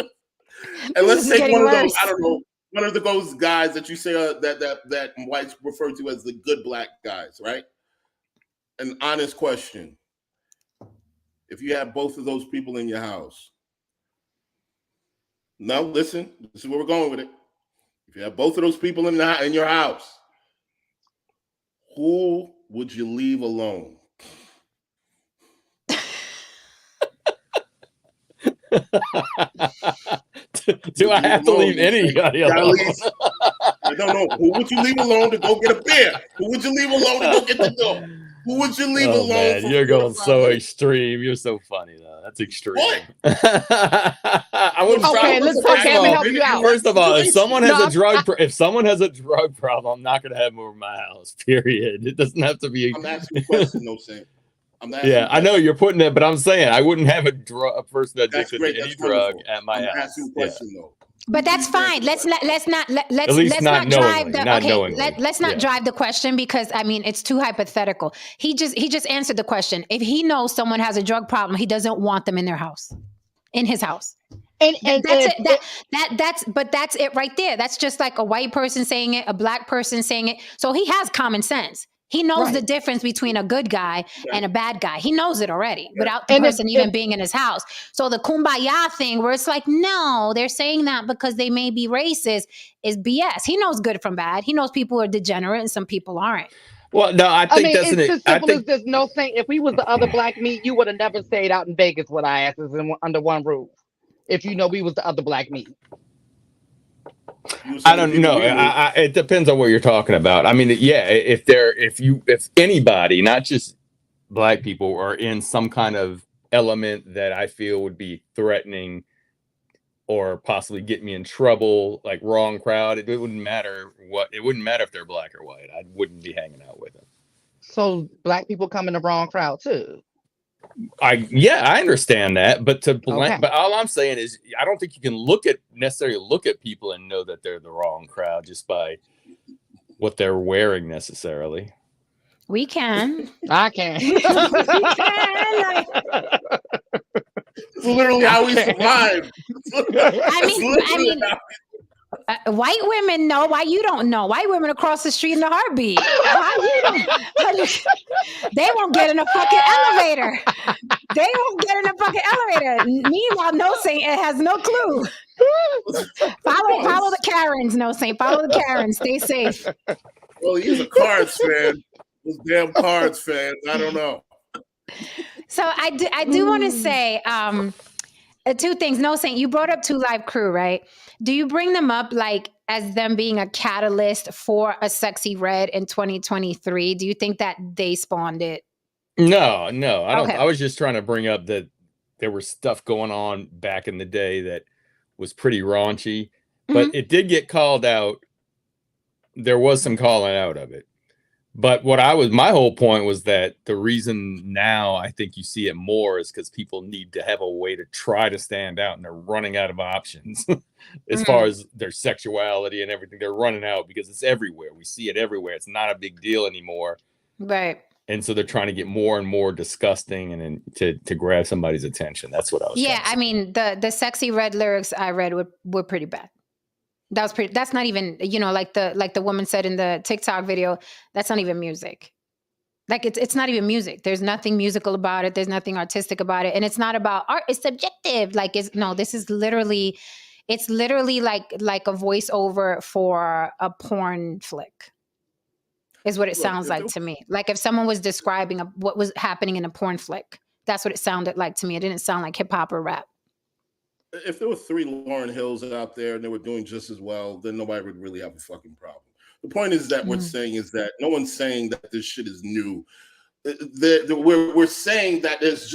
This is take getting one of those, worse. I don't know, one of those guys that you say that whites refer to as the good black guys, right? An honest question. If you have both of those people in your house. Now listen, this is where we're going with it. If you have both of those people in your house, who would you leave alone? Do I have to leave anybody alone? I don't know. Who would you leave alone to go get a beer? Who would you leave alone to go get the dough? Who would you leave alone? Man, you're going so extreme. You're so funny though. That's extreme. What? I wouldn't. Okay, let me help you out. First of all, if someone has a drug problem, I'm not going to have them over my house. Period. It doesn't have to be. I'm asking a question, No Saint. Yeah, I know you're putting it, but I'm saying I wouldn't have a person addicted to any That's drug wonderful. at my I'm house. asking a question though. But that's fine. Let's not not drive knowingly, the not okay. knowingly. Let's not Yeah. drive the question because I mean it's too hypothetical. He just answered the question. If he knows someone has a drug problem, he doesn't want them in their house, in his house. And That's it. That's it right there. That's just like a white person saying it, a black person saying it. So he has common sense. He knows the difference between a good guy and a bad guy. He knows it already without the person even being in his house. So the kumbaya thing where it's like, no, they're saying that because they may be racist is BS. He knows good from bad. He knows people are degenerate and some people aren't. Well, no, I think that's it's as simple as this. No Saint. If we was the other black meat, you would have never stayed out in Vegas with our asses under one roof. If you know we was the other black meat. I don't know. It depends on what you're talking about. I mean, yeah, if anybody, not just black people, are in some kind of element that I feel would be threatening or possibly get me in trouble, like wrong crowd, it wouldn't matter if they're black or white. I wouldn't be hanging out with them. So black people come in the wrong crowd too. I understand that, but but all I'm saying is I don't think you can necessarily look at people and know that they're the wrong crowd just by what they're wearing necessarily. We can. I can. We can. It's literally how we survive. I mean, white women know. Why you don't know? White women across the street in a heartbeat. They won't get in a fucking elevator. They won't get in a fucking elevator. Meanwhile, No Saint has no clue. Follow the Karens, No Saint. Follow the Karens. Stay safe. Well, he's a Cards fan. Those damn Cards fans. I don't know. So I do want to say two things. No Saint, you brought up Two Live Crew, right? Do you bring them up like as them being a catalyst for a Sexy Red in 2023? Do you think that they spawned it? No, I don't. Okay. I was just trying to bring up that there was stuff going on back in the day that was pretty raunchy, but it did get called out. There was some calling out of it. But my whole point was that the reason now I think you see it more is because people need to have a way to try to stand out, and they're running out of options as far as their sexuality and everything. They're running out because it's everywhere. We see it everywhere. It's not a big deal anymore. Right. And so they're trying to get more and more disgusting and to grab somebody's attention. That's what I was. Yeah, I mean the Sexy Red lyrics I read were pretty bad. That's not even, like the woman said in the TikTok video, that's not even music. Like it's not even music. There's nothing musical about it. There's nothing artistic about it. And it's not about art. It's subjective. Like this is literally, it's literally like a voiceover for a porn flick is what it sounds like to me. Like if someone was describing what was happening in a porn flick, that's what it sounded like to me. It didn't sound like hip hop or rap. If there were 3 Lauryn Hills out there and they were doing just as well, then nobody would really have a fucking problem. The point is that we're saying is that no one's saying that this shit is new. We're saying that it's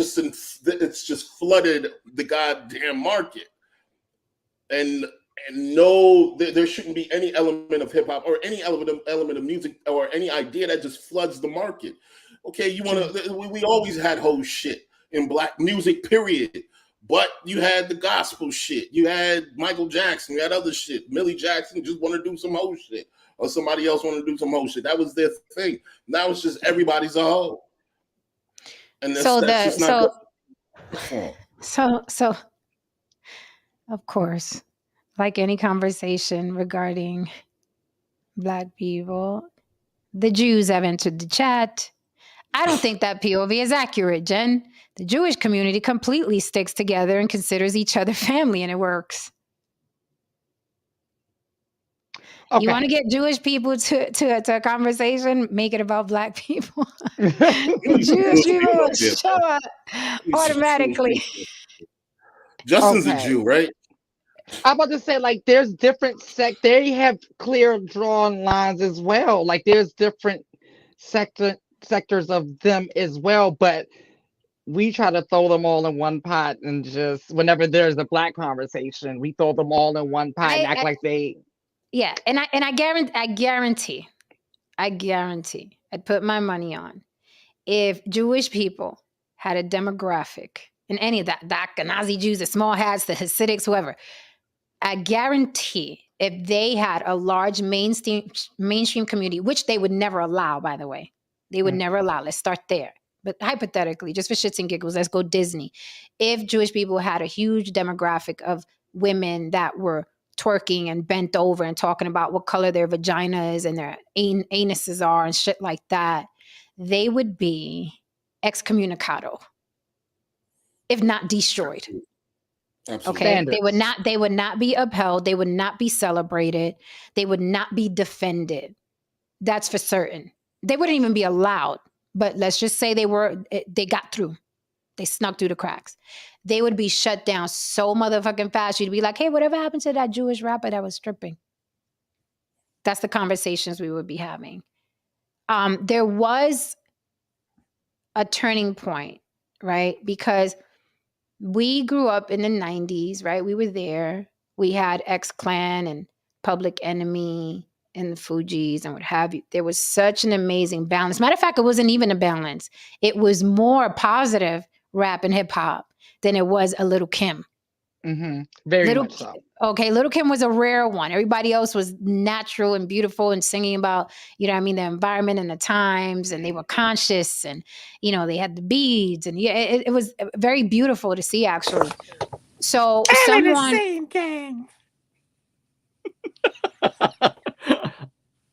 just flooded the goddamn market, and no, there shouldn't be any element of hip hop or any element of music or any idea that just floods the market. Okay, we always had whole shit in black music, period. But you had the gospel shit. You had Michael Jackson. You had other shit. Millie Jackson just want to do some whole shit. Or somebody else want to do some whole shit. That was their thing. Now it's just everybody's a hoe. And that's just not good. So, of course, like any conversation regarding Black people, the Jews have entered the chat. I don't think that POV is accurate, Jen. The Jewish community completely sticks together and considers each other family, and it works. Okay. You want to get Jewish people to a conversation, make it about Black people. The Jewish people will show up automatically. Justin's a Jew, right? I'm about to say, like, there's different they have clear drawn lines as well. Like, there's different sectors of them as well, but we try to throw them all in one pot, and just whenever there's a Black conversation, we throw them all in one pot and act like they. Yeah, and I guarantee, I'd put my money on, if Jewish people had a demographic in any of the Ashkenazi Jews, the small hats, the Hasidics, whoever, I guarantee if they had a large mainstream community, which they would never allow, by the way, they would never allow. Let's start there. But hypothetically, just for shits and giggles, let's go Disney. If Jewish people had a huge demographic of women that were twerking and bent over and talking about what color their vaginas and their anuses are and shit like that, they would be excommunicado, if not destroyed. Absolutely. Okay, they would not be upheld. They would not be celebrated. They would not be defended. That's for certain. They wouldn't even be allowed. But let's just say they got through. They snuck through the cracks. They would be shut down so motherfucking fast. You'd be like, hey, whatever happened to that Jewish rapper that was stripping? That's the conversations we would be having. There was a turning point, right? Because we grew up in the 90s, right? We were there. We had X-Clan and Public Enemy and the Fugees and what have you. There was such an amazing balance. Matter of fact, it wasn't even a balance. It was more positive rap and hip hop than it was a Little Kim. Mm-hmm. Very much so. Okay, Little Kim was a rare one. Everybody else was natural and beautiful and singing about, the environment and the times, and they were conscious, and they had the beads, and it was very beautiful to see, actually. So someone. The same gang.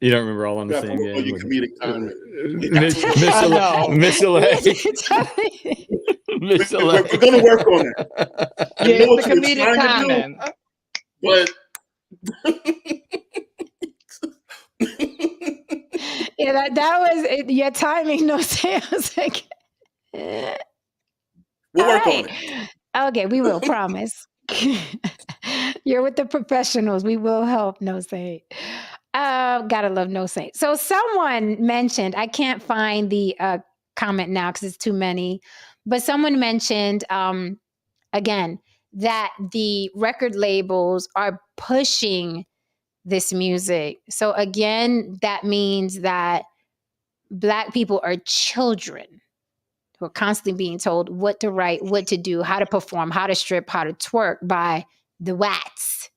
You don't remember All on the Same Gang? You comedic timing. We're going to work on it. Yeah, it's the comedic timing. But yeah, that was it, your timing. No sales. Like, we'll work on it. Okay, we will promise. You're with the professionals. We will help. No say. Gotta love No Saint. So someone mentioned, I can't find the comment now because it's too many, but someone mentioned, again, that the record labels are pushing this music. So again, that means that Black people are children who are constantly being told what to write, what to do, how to perform, how to strip, how to twerk by the Wats.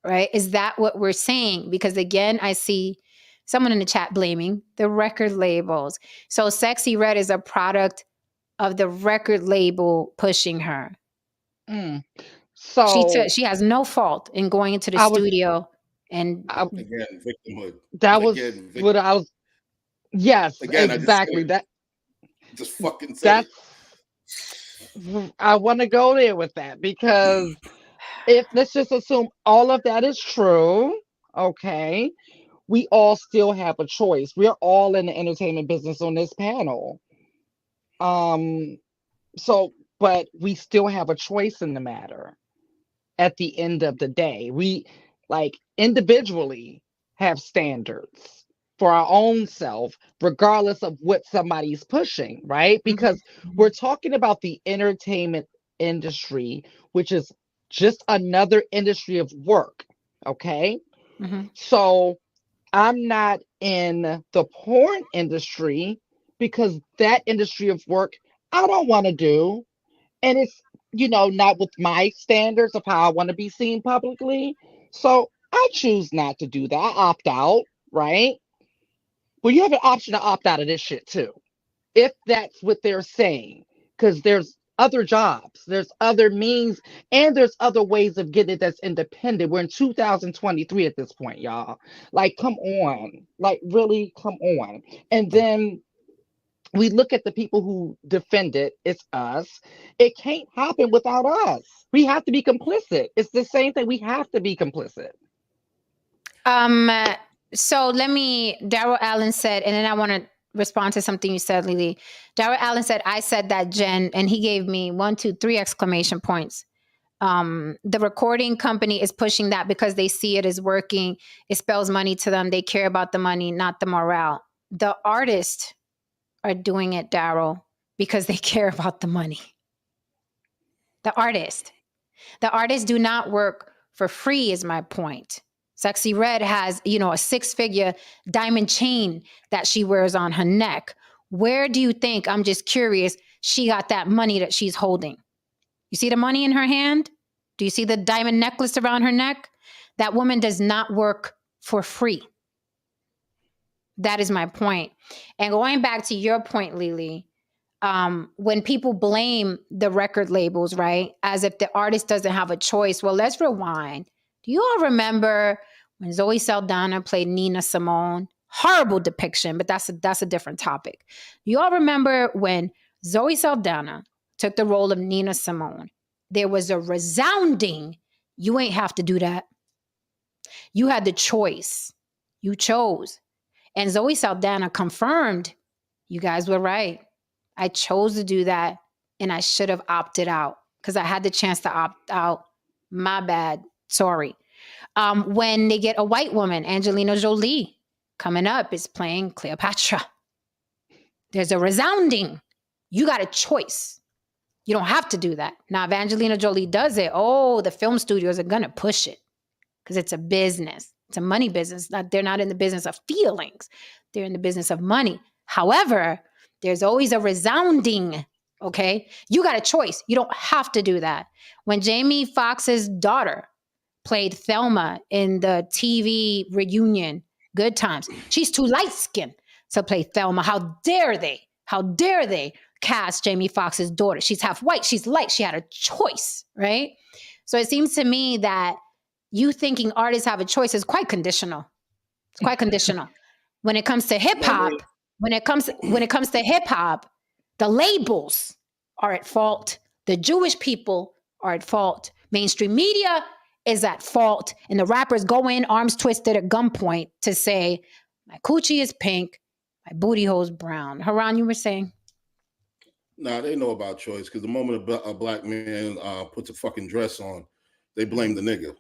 Right? Is that what we're saying? Because again, I see someone in the chat blaming the record labels. So Sexy Red is a product of the record label pushing her. So she has no fault in going into the studio And Again, victimhood. That was what I was. Yes, Again, I just said exactly. it. Just fucking said it. That's. I want to go there with that because if let's just assume all of that is true, okay, we all still have a choice. We're all in the entertainment business on this panel. Um, so, but we still have a choice in the matter. At the end of the day, we like individually have standards for our own self, regardless of what somebody's pushing, right? Because we're talking about the entertainment industry, which is just another industry of work. Okay. Mhm. So I'm not in the porn industry because that industry of work I don't want to do. And it's, not with my standards of how I want to be seen publicly. So I choose not to do that. I opt out, right? Well, you have an option to opt out of this shit too, if that's what they're saying. Because there's other jobs, there's other means, and there's other ways of getting it that's independent. We're in 2023 at this point, y'all. Like, come on. Like, really, come on. And then we look at the people who defend it, it's us. It can't happen without us. We have to be complicit. It's the same thing. We have to be complicit. Um, so Daryl Allen said, and then I want to respond to something you said, Lily. Daryl Allen said, I said that, Jen, and he gave me 1, 2, 3 exclamation points. The recording company is pushing that because they see it as working. It spells money to them. They care about the money, not the morale. The artists are doing it, Daryl, because they care about the money. The artists do not work for free, is my point. Sexy Red has, a 6-figure diamond chain that she wears on her neck. Where do you think, I'm just curious, she got that money that she's holding? You see the money in her hand? Do you see the diamond necklace around her neck? That woman does not work for free. That is my point. And going back to your point, Lily, when people blame the record labels, right, as if the artist doesn't have a choice. Well, let's rewind. Do you all remember when Zoe Saldana played Nina Simone? Horrible depiction, but that's a different topic. Do you all remember when Zoe Saldana took the role of Nina Simone? There was a resounding, you ain't have to do that. You had the choice. You chose. And Zoe Saldana confirmed, you guys were right. I chose to do that, and I should have opted out because I had the chance to opt out. My bad. Sorry. When they get a white woman, Angelina Jolie, coming up is playing Cleopatra. There's a resounding, you got a choice. You don't have to do that. Now, if Angelina Jolie does it, the film studios are going to push it because it's a business. It's a money business. They're not in the business of feelings. They're in the business of money. However, there's always a resounding, okay? You got a choice. You don't have to do that. When Jamie Foxx's daughter played Thelma in the TV reunion, Good Times, she's too light-skinned to play Thelma. How dare they? How dare they cast Jamie Foxx's daughter? She's half white. She's light. She had a choice, right? So it seems to me that you thinking artists have a choice is quite conditional. It's quite conditional. When it comes to hip hop, when it comes to hip hop, the labels are at fault. The Jewish people are at fault. Mainstream media is at fault, and the rappers go in arms twisted at gunpoint to say, "My coochie is pink, my booty hole's brown." Haran, you were saying? Nah, they know about choice because the moment a black man puts a fucking dress on, they blame the nigga.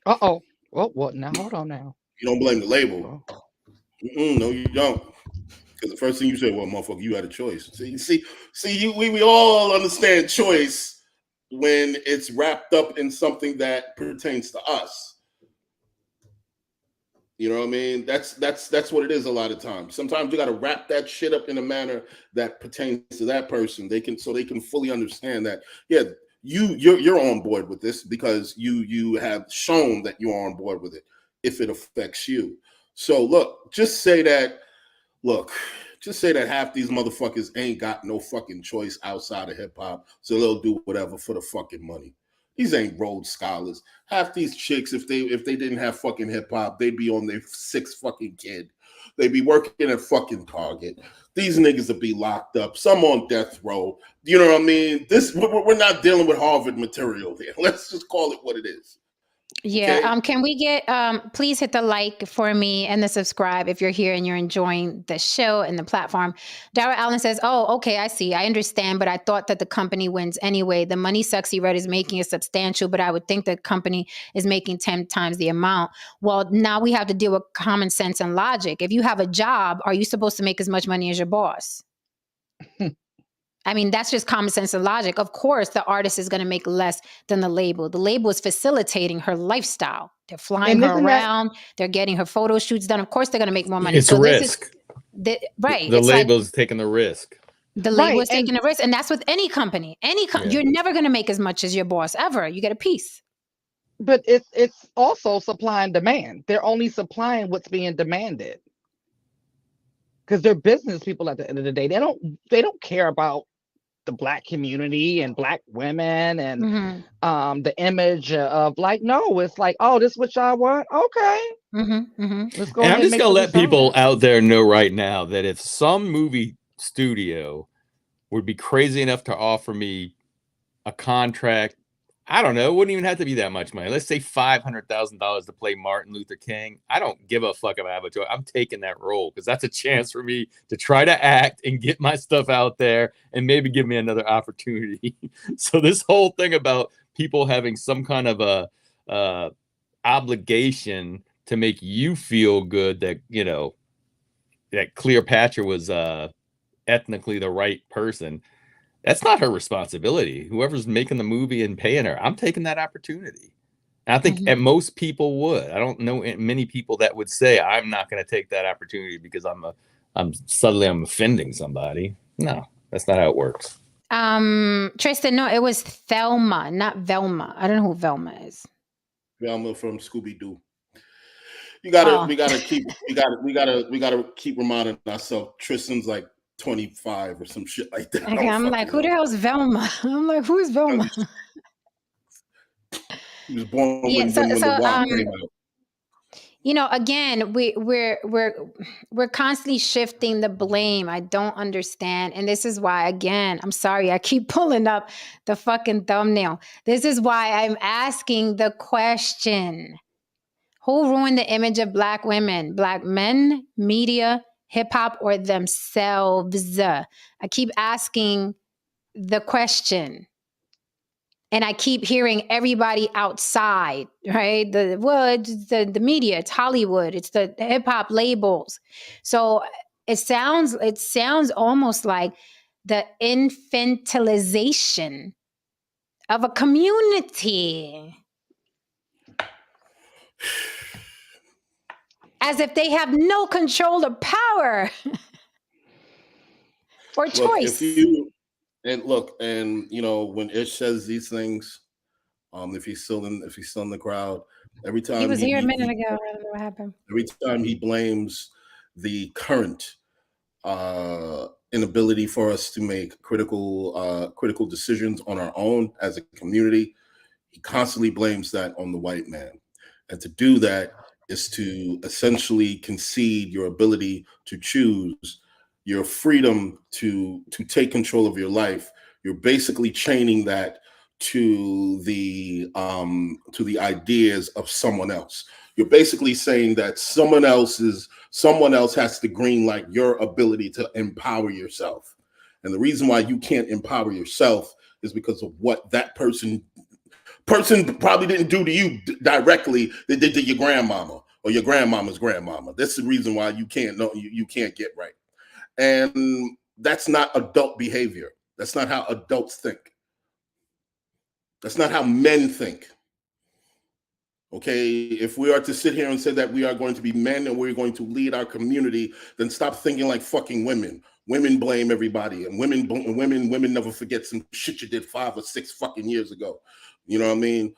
Uh-oh. Well, what now? Hold on now. You don't blame the label. No, you don't. Because the first thing you say, well, motherfucker, you had a choice. We all understand choice when it's wrapped up in something that pertains to us. You know what I mean? That's what it is a lot of times. Sometimes you got to wrap that shit up in a manner that pertains to that person. They can fully understand that. Yeah, you're on board with this because you have shown that you're on board with it if it affects you. So look, just say that half these motherfuckers ain't got no fucking choice outside of hip hop, so they'll do whatever for the fucking money. These ain't Rhodes Scholars. Half these chicks, if they didn't have fucking hip hop, they'd be on their sixth fucking kid. They'd be working at fucking Target. These niggas would be locked up. Some on death row. You know what I mean? We're not dealing with Harvard material here. Let's just call it what it is. Yeah. Okay? Can we get please hit the like for me and the subscribe if you're here and you're enjoying the show and the platform. Dara Allen says, "Oh, okay, I see. I understand, but I thought that the company wins anyway. The money Sexy Red is making is substantial, but I would think the company is making 10 times the amount." Well, now we have to deal with common sense and logic. If you have a job, are you supposed to make as much money as your boss? I mean, that's just common sense and logic. Of course, the artist is going to make less than the label. The label is facilitating her lifestyle. They're flying her around. They're getting her photo shoots done. Of course, they're going to make more money. It's a risk. Right. The label is taking the risk. The label is taking a risk. And that's with any company. You're never going to make as much as your boss ever. You get a piece. But it's also supply and demand. They're only supplying what's being demanded. Because they're business people at the end of the day. They don't care about the Black community and Black women and the image of like, no, it's like, oh, this is what y'all want? Okay. Let's go and ahead I'm just going to let people out out there know right now that if some movie studio would be crazy enough to offer me a contract, I don't know, it wouldn't even have to be that much money. Let's say $500,000 to play Martin Luther King. I don't give a fuck if I have a choice. I'm taking that role because that's a chance for me to try to act and get my stuff out there and maybe give me another opportunity. So this whole thing about people having some kind of a obligation to make you feel good that, you know, that Cleopatra was ethnically the right person. That's not her responsibility. Whoever's making the movie and paying her, I'm taking that opportunity. And I think most people would. I don't know many people that would say I'm not going to take that opportunity because I'm offending somebody. No, that's not how it works. Tristan, no, it was Thelma, not Velma. I don't know who Velma is. Velma from Scooby Doo. We gotta keep reminding ourselves. Tristan's like 25 or some shit like that. Okay, I'm like, who the hell's Velma? I'm like, who is Velma? He was born when the Walk came out. You know, again, we're constantly shifting the blame. I don't understand, and this is why, again, I'm sorry, I keep pulling up the fucking thumbnail. This is why I'm asking the question: who ruined the image of Black women, Black men, media, hip hop, or themselves? I keep asking the question. And I keep hearing everybody outside, right? It's the media, it's Hollywood, it's the hip hop labels. So it sounds almost like the infantilization of a community. As if they have no control or power or choice. And you know, when Ish says these things, if he's still in the crowd, every time he was here a minute ago, I don't know what happened. Every time he blames the current inability for us to make critical decisions on our own as a community, he constantly blames that on the white man. And to do that is to essentially concede your ability to choose, your freedom to take control of your life. You're basically chaining that to the ideas of someone else. You're basically saying that someone else has to green light your ability to empower yourself. And the reason why you can't empower yourself is because of what that person probably didn't do to you directly. They did to your grandmama or your grandmama's grandmama. That's the reason why you can't get right. And that's not adult behavior. That's not how adults think. That's not how men think. Okay, if we are to sit here and say that we are going to be men and we're going to lead our community, then stop thinking like fucking women. Women blame everybody, and women never forget some shit you did 5 or 6 fucking years ago. You know what I mean?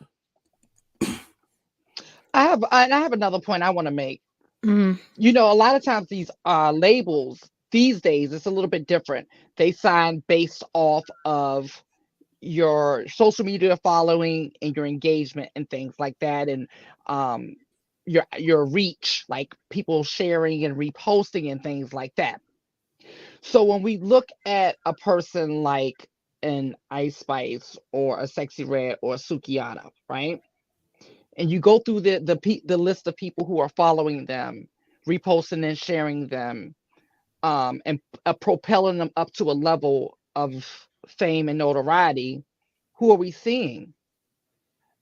I have another point I want to make. You know, a lot of times these labels these days, it's a little bit different. They sign based off of your social media following and your engagement and things like that, and um your reach, like people sharing and reposting and things like that. So when we look at a person like an Ice Spice or a Sexy Red or a Sukiata, right? And you go through the list of people who are following them, reposting and sharing them, and propelling them up to a level of fame and notoriety. Who are we seeing?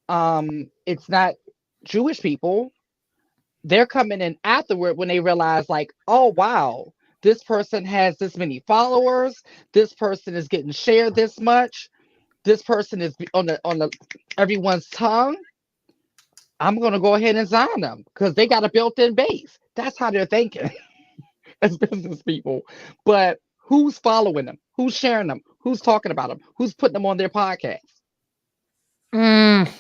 It's not Jewish people. They're coming in afterward when they realize, like, oh wow, this person has this many followers. This person is getting shared this much. This person is on the everyone's tongue. I'm gonna go ahead and sign them because they got a built-in base. That's how they're thinking as business people. But who's following them? Who's sharing them? Who's talking about them? Who's putting them on their podcast? Mm,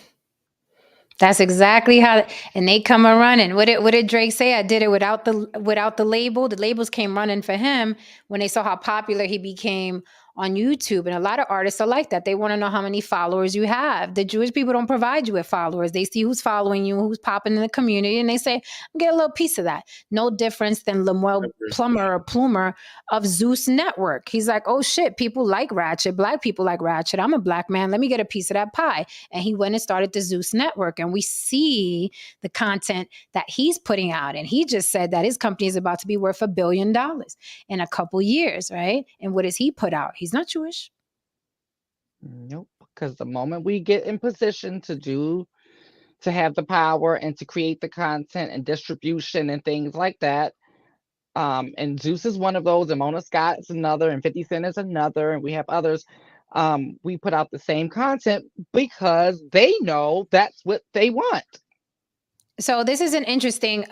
that's exactly how, and they come a running. What did Drake say? I did it without the label. The labels came running for him when they saw how popular he became on YouTube. And a lot of artists are like that. They want to know how many followers you have. The Jewish people don't provide you with followers. They see who's following you, who's popping in the community, and they say, get a little piece of that. No difference than Lemuel Plummer or Plumer of Zeus Network. He's like, oh shit, people like Ratchet. Black people like Ratchet. I'm a black man. Let me get a piece of that pie. And he went and started the Zeus Network. And we see the content that he's putting out. And he just said that his company is about to be worth $1 billion in a couple years, right? And what does he put out? He's not Jewish. Nope. Because the moment we get in position to have the power and to create the content and distribution and things like that, and Zeus is one of those, and Mona Scott is another, and 50 Cent is another, and we have others. We put out the same content because they know that's what they want. So this is an interesting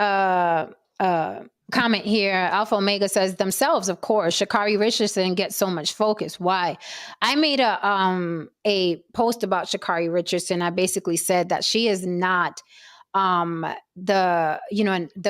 comment here. Alpha Omega says themselves, of course. Sha'Carri Richardson gets so much focus. Why? I made a post about Sha'Carri Richardson. I basically said that she is not the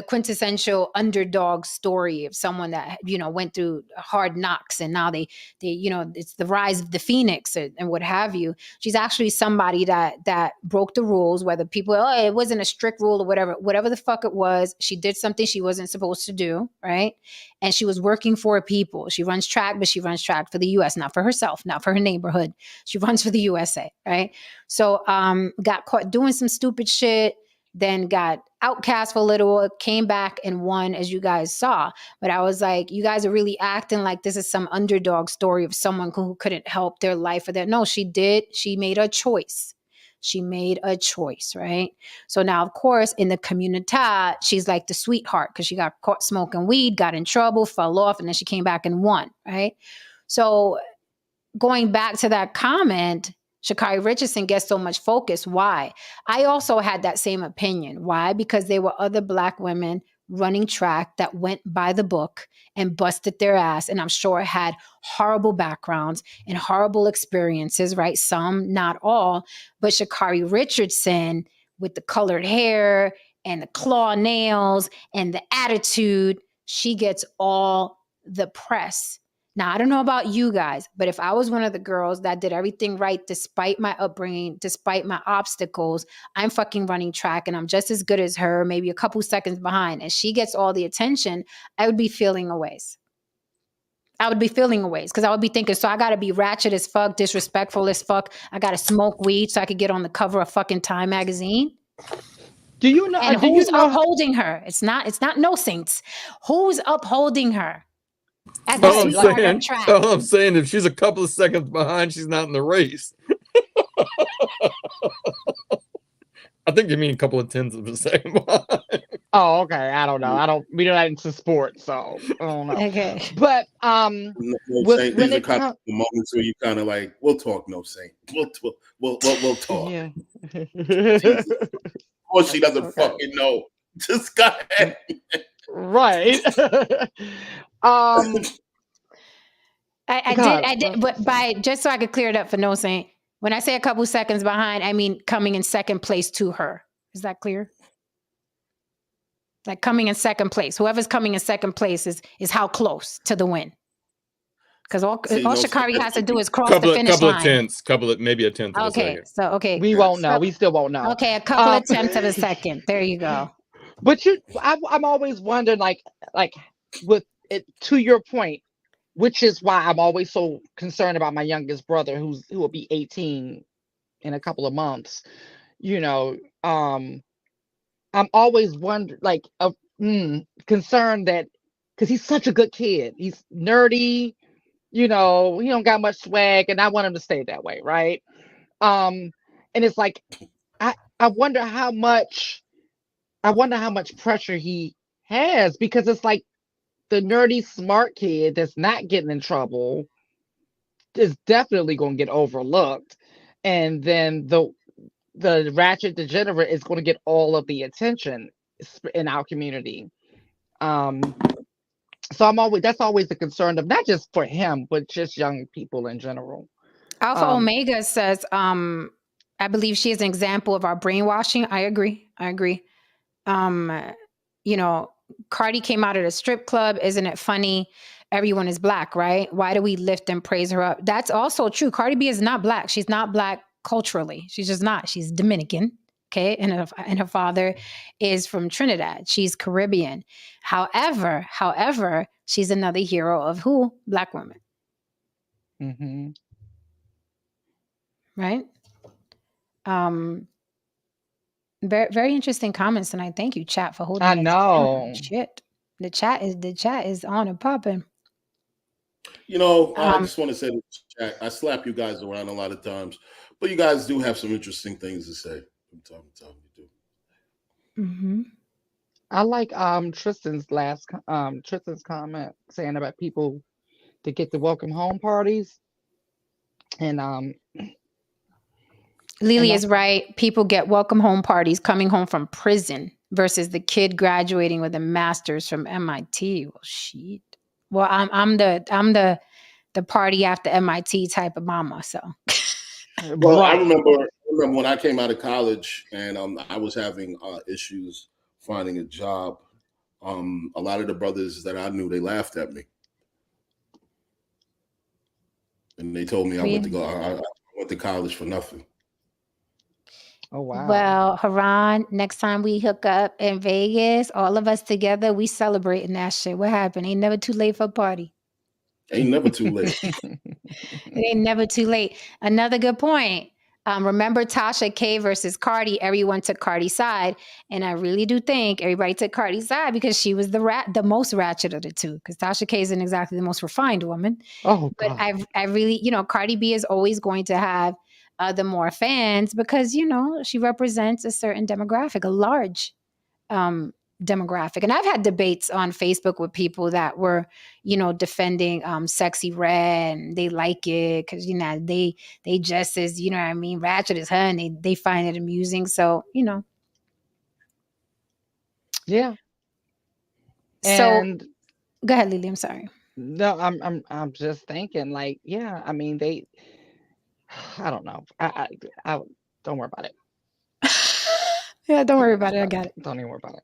quintessential underdog story of someone that went through hard knocks, and now they it's the rise of the phoenix and what have you. She's actually somebody that broke the rules, whether people, it wasn't a strict rule or whatever the fuck it was. She did something she wasn't supposed to do, right? And she was working for people. She runs track, but she runs track for the US, not for herself, not for her neighborhood. She runs for the USA, right? So got caught doing some stupid shit, then got outcast for a little, came back and won, as you guys saw. But I was like, you guys are really acting like this is some underdog story of someone who couldn't help their life or no, she did. She made a choice. She made a choice, right? So now, of course, in the community, she's like the sweetheart because she got caught smoking weed, got in trouble, fell off, and then she came back and won, right? So going back to that comment, Sha'Carri Richardson gets so much focus. Why? I also had that same opinion. Why? Because there were other Black women running track that went by the book and busted their ass, and I'm sure had horrible backgrounds and horrible experiences, right? Some, not all. But Sha'Carri Richardson, with the colored hair and the claw nails and the attitude, she gets all the press. Now, I don't know about you guys, but if I was one of the girls that did everything right despite my upbringing, despite my obstacles, I'm fucking running track and I'm just as good as her, maybe a couple seconds behind, and she gets all the attention, I would be feeling a ways. I would be feeling a ways because I would be thinking, so I got to be ratchet as fuck, disrespectful as fuck. I got to smoke weed so I could get on the cover of fucking Time magazine. Do you know? And who's upholding her? It's not No Saints. Who's upholding her? As All I'm saying, if she's a couple of seconds behind, she's not in the race. I think you mean a couple of tenths of a second behind. Oh, okay. I don't know. We don't get into sports, so I don't know. Okay. But when it comes to moments where you kind of like, we'll talk, No Saint. We'll talk. Yeah. Of course, she doesn't fucking know. Just go ahead. Right. I did, but just so I could clear it up for No Saint, when I say a couple seconds behind, I mean coming in second place to her. Is that clear? Like coming in second place. Whoever's coming in second place is how close to the win. Because all See, no Sha'Carri has to do is cross the Couple finish of line. tenths, maybe a tenth of a Okay, second. so okay, We won't know. We still won't know. okay, a couple of tenths of a second. There you go. But I'm always wondering, like with it, to your point, which is why I'm always so concerned about my youngest brother, who will be 18 in a couple of months. You know, I'm always concerned that because he's such a good kid, he's nerdy. He don't got much swag, and I want him to stay that way, right? And it's like I wonder how much pressure he has, because it's like the nerdy smart kid that's not getting in trouble is definitely going to get overlooked, and then the ratchet degenerate is going to get all of the attention in our community. So that's always a concern of not just for him, but just young people in general. Alpha Omega says, I believe she is an example of our brainwashing. I agree. Cardi came out at a strip club. Isn't it funny? Everyone is black, right? Why do we lift and praise her up? That's also true. Cardi B is not black. She's not black culturally. She's just not. She's Dominican. Okay. And her father is from Trinidad. She's Caribbean. However, she's another hero of who? Black women. Mm-hmm. Right? Very, very interesting comments tonight. Thank you, chat, for holding I it know. down. Shit. The chat is on and popping. I just want to say, I slap you guys around a lot of times, but you guys do have some interesting things to say from time to time. You do. Mm-hmm. I like Tristan's comment saying about people that get the welcome home parties, and Lily is right. People get welcome home parties coming home from prison versus the kid graduating with a master's from MIT. Well, shit. Well, I'm the party after MIT type of mama. So. Well, right. I remember when I came out of college and I was having issues finding a job. A lot of the brothers that I knew, they laughed at me, and they told me I went to college for nothing. Oh, wow. Well, Haran, next time we hook up in Vegas, all of us together, we celebrating that shit. What happened? Ain't never too late for a party. Ain't never too late. It ain't never too late. Another good point. Remember Tasha K versus Cardi? Everyone took Cardi's side, and I really do think everybody took Cardi's side because she was the most ratchet of the two. Because Tasha K isn't exactly the most refined woman. Oh, God. But I really, Cardi B is always going to have the more fans because she represents a certain demographic, a large demographic. And I've had debates on Facebook with people that were, defending Sexy Red, and they like it because they just as ratchet as her, and they find it amusing. So yeah. So go ahead, Lily. I'm sorry. No, I'm just thinking, like, yeah. I mean, I don't know. I don't worry about it. Yeah, don't worry about it. I got it. Don't even worry about it.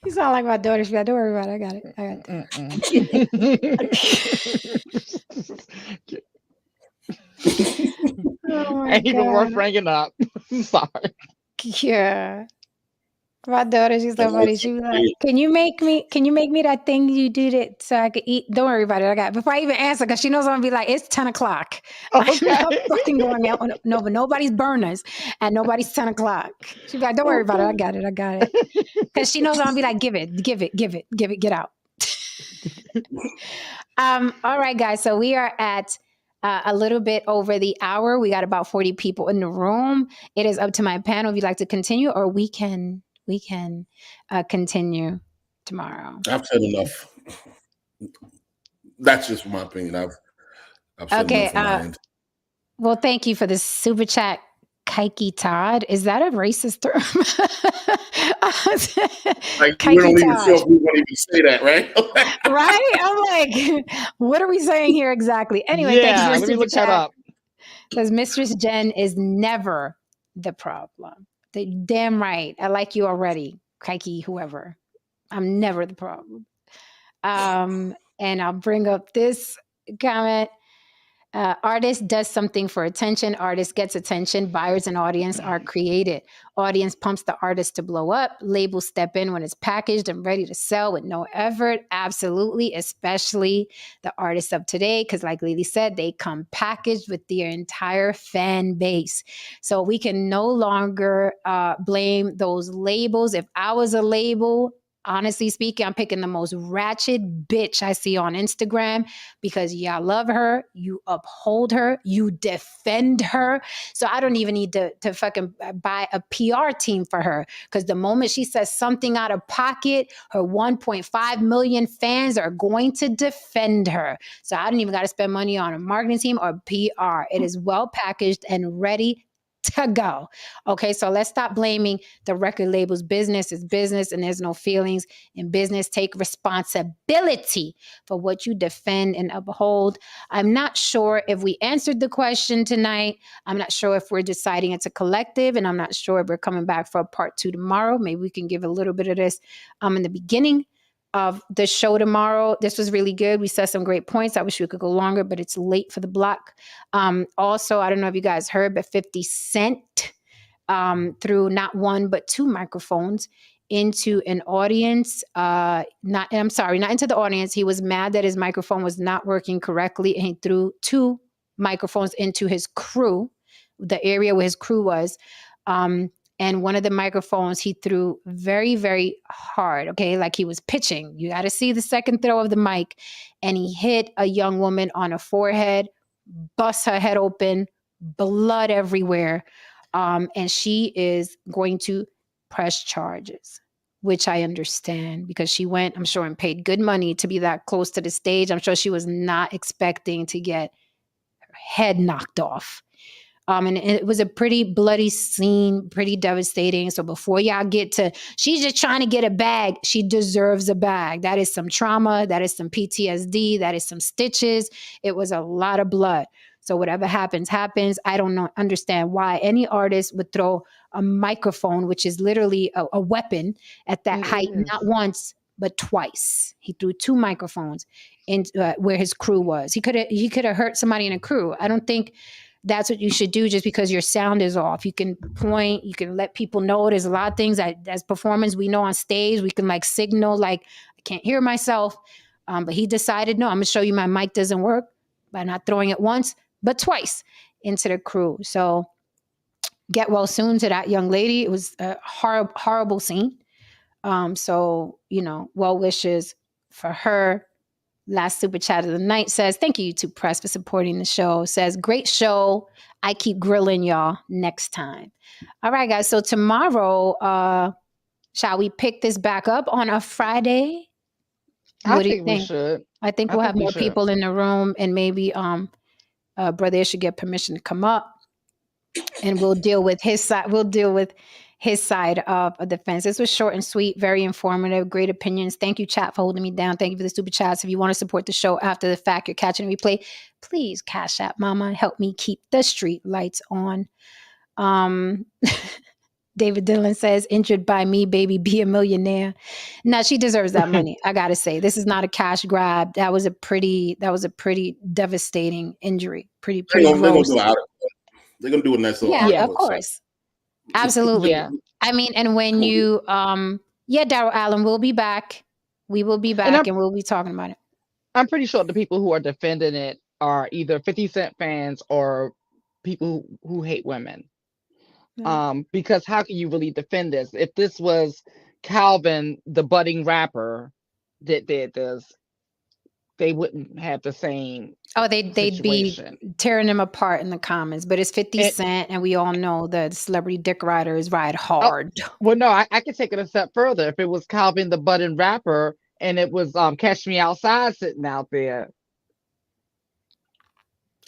You sound like my daughter. She's like, don't worry about it. I got it. Oh ain't even worth bringing up. Sorry. Yeah. My daughter, she's so funny. She was like, can you make me that thing you do that so I could eat? Don't worry about it. I got it. Before I even answer, because she knows I'm going to be like, it's 10 o'clock. Okay. I'm not fucking going out. No, but nobody's burners and nobody's 10 o'clock. She'll be like, don't worry about it. I got it. Because she knows I'm going to be like, give it, get out. All right, guys. So we are at a little bit over the hour. We got about 40 people in the room. It is up to my panel if you'd like to continue, or we can continue tomorrow. I've said enough. That's just my opinion. I've said enough on my end. Well, thank you for the super chat, Kike Todd. Is that a racist term? We don't even feel we won't even say that, right? Right? I'm like, what are we saying here exactly? Anyway, thank you for the let me look that up. Because Mistress Jen is never the problem. Damn right. I like you already, Kike, whoever. I'm never the problem. And I'll bring up this comment. Artist does something for attention. Artist gets attention. Buyers and audience are created. Audience pumps the artist to blow up. Labels step in when it's packaged and ready to sell with no effort. Absolutely, especially the artists of today, because like Lily said, they come packaged with their entire fan base. So we can no longer blame those labels. If I was a label, honestly speaking, I'm picking the most ratchet bitch I see on Instagram because y'all love her, you uphold her, you defend her. So I don't even need to fucking buy a PR team for her because the moment she says something out of pocket, her 1.5 million fans are going to defend her. So I don't even got to spend money on a marketing team or PR. It is well packaged and ready to go. Okay, so let's stop blaming the record labels. Business is business and there's no feelings in business. Take responsibility for what you defend and uphold. I'm not sure if we answered the question tonight. I'm not sure if we're deciding it's a collective, and I'm not sure if we're coming back for a part 2 tomorrow. Maybe we can give a little bit of this in the beginning of the show tomorrow. This was really good. We said some great points. I wish we could go longer, but it's late for the block. Also, I don't know if you guys heard, but 50 Cent through not one, but 2 microphones into an audience. Not into the audience. He was mad that his microphone was not working correctly, and he threw 2 microphones into his crew, the area where his crew was. And one of the microphones he threw very, very hard, okay, like he was pitching. You got to see the second throw of the mic. And he hit a young woman on her forehead, bust her head open, blood everywhere. And she is going to press charges, which I understand because she went, I'm sure, and paid good money to be that close to the stage. I'm sure she was not expecting to get her head knocked off. And it was a pretty bloody scene, pretty devastating. So before y'all get to, she's just trying to get a bag. She deserves a bag. That is some trauma. That is some PTSD. That is some stitches. It was a lot of blood. So whatever happens, happens. I don't understand why any artist would throw a microphone, which is literally a weapon at that height, not once, but twice. He threw 2 microphones in where his crew was. He could have hurt somebody in a crew. I don't think that's what you should do just because your sound is off. You can point, you can let people know. There's a lot of things that as performers we know on stage, we can like signal like, I can't hear myself. But he decided, no, I'm gonna show you my mic doesn't work by not throwing it once, but twice into the crew. So get well soon to that young lady. It was a horrible, horrible scene. So, well wishes for her. Last super chat of the night says, thank you, YouTube Press, for supporting the show. Says, great show. I keep grilling y'all next time. All right, guys. So tomorrow, shall we pick this back up on a Friday? What do you think? We should. I think we'll have more people in the room, and maybe Brother should get permission to come up, and we'll deal with his side. We'll deal with his side of the fence. This was short and sweet, very informative, great opinions. Thank you, chat, for holding me down. Thank you for the super chats. If you want to support the show after the fact, you're catching a replay, please Cash App Mama. Help me keep the street lights on. David Dillon says, injured by me, baby, be a millionaire. Now she deserves that money. I gotta say, this is not a cash grab. That was a pretty devastating injury. Pretty gross. They're gonna do a nice little yeah, of course. Absolutely. Yeah. I mean, and when you, Daryl Allen, we'll be back. We will be back and we'll be talking about it. I'm pretty sure the people who are defending it are either 50 Cent fans or people who hate women. Because how can you really defend this? If this was Calvin, the budding rapper, that did this, they wouldn't have the same. They'd be tearing them apart in the comments. But it's 50 Cent, and we all know that celebrity dick riders ride hard. Well, no, I can take it a step further. If it was Calvin, the budding rapper, and it was Catch Me Outside sitting out there,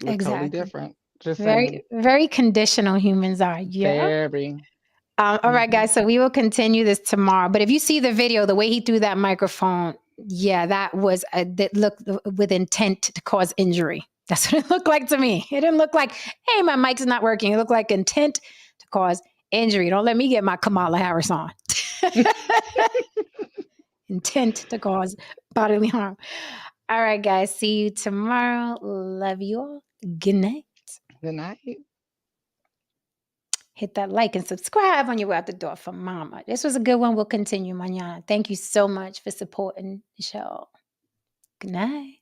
totally different. Just very, very conditional humans are. Yeah. Very. All right, guys. So we will continue this tomorrow. But if you see the video, the way he threw that microphone, that was that looked with intent to cause injury. That's what it looked like to me. It didn't look like, hey, my mic's not working. It looked like intent to cause injury. Don't let me get my Kamala Harris on. Intent to cause bodily harm. All right, guys. See you tomorrow. Love you all. Good night. Good night. Hit that like and subscribe on your way out the door for mama. This was a good one. We'll continue mañana. Thank you so much for supporting the show. Good night.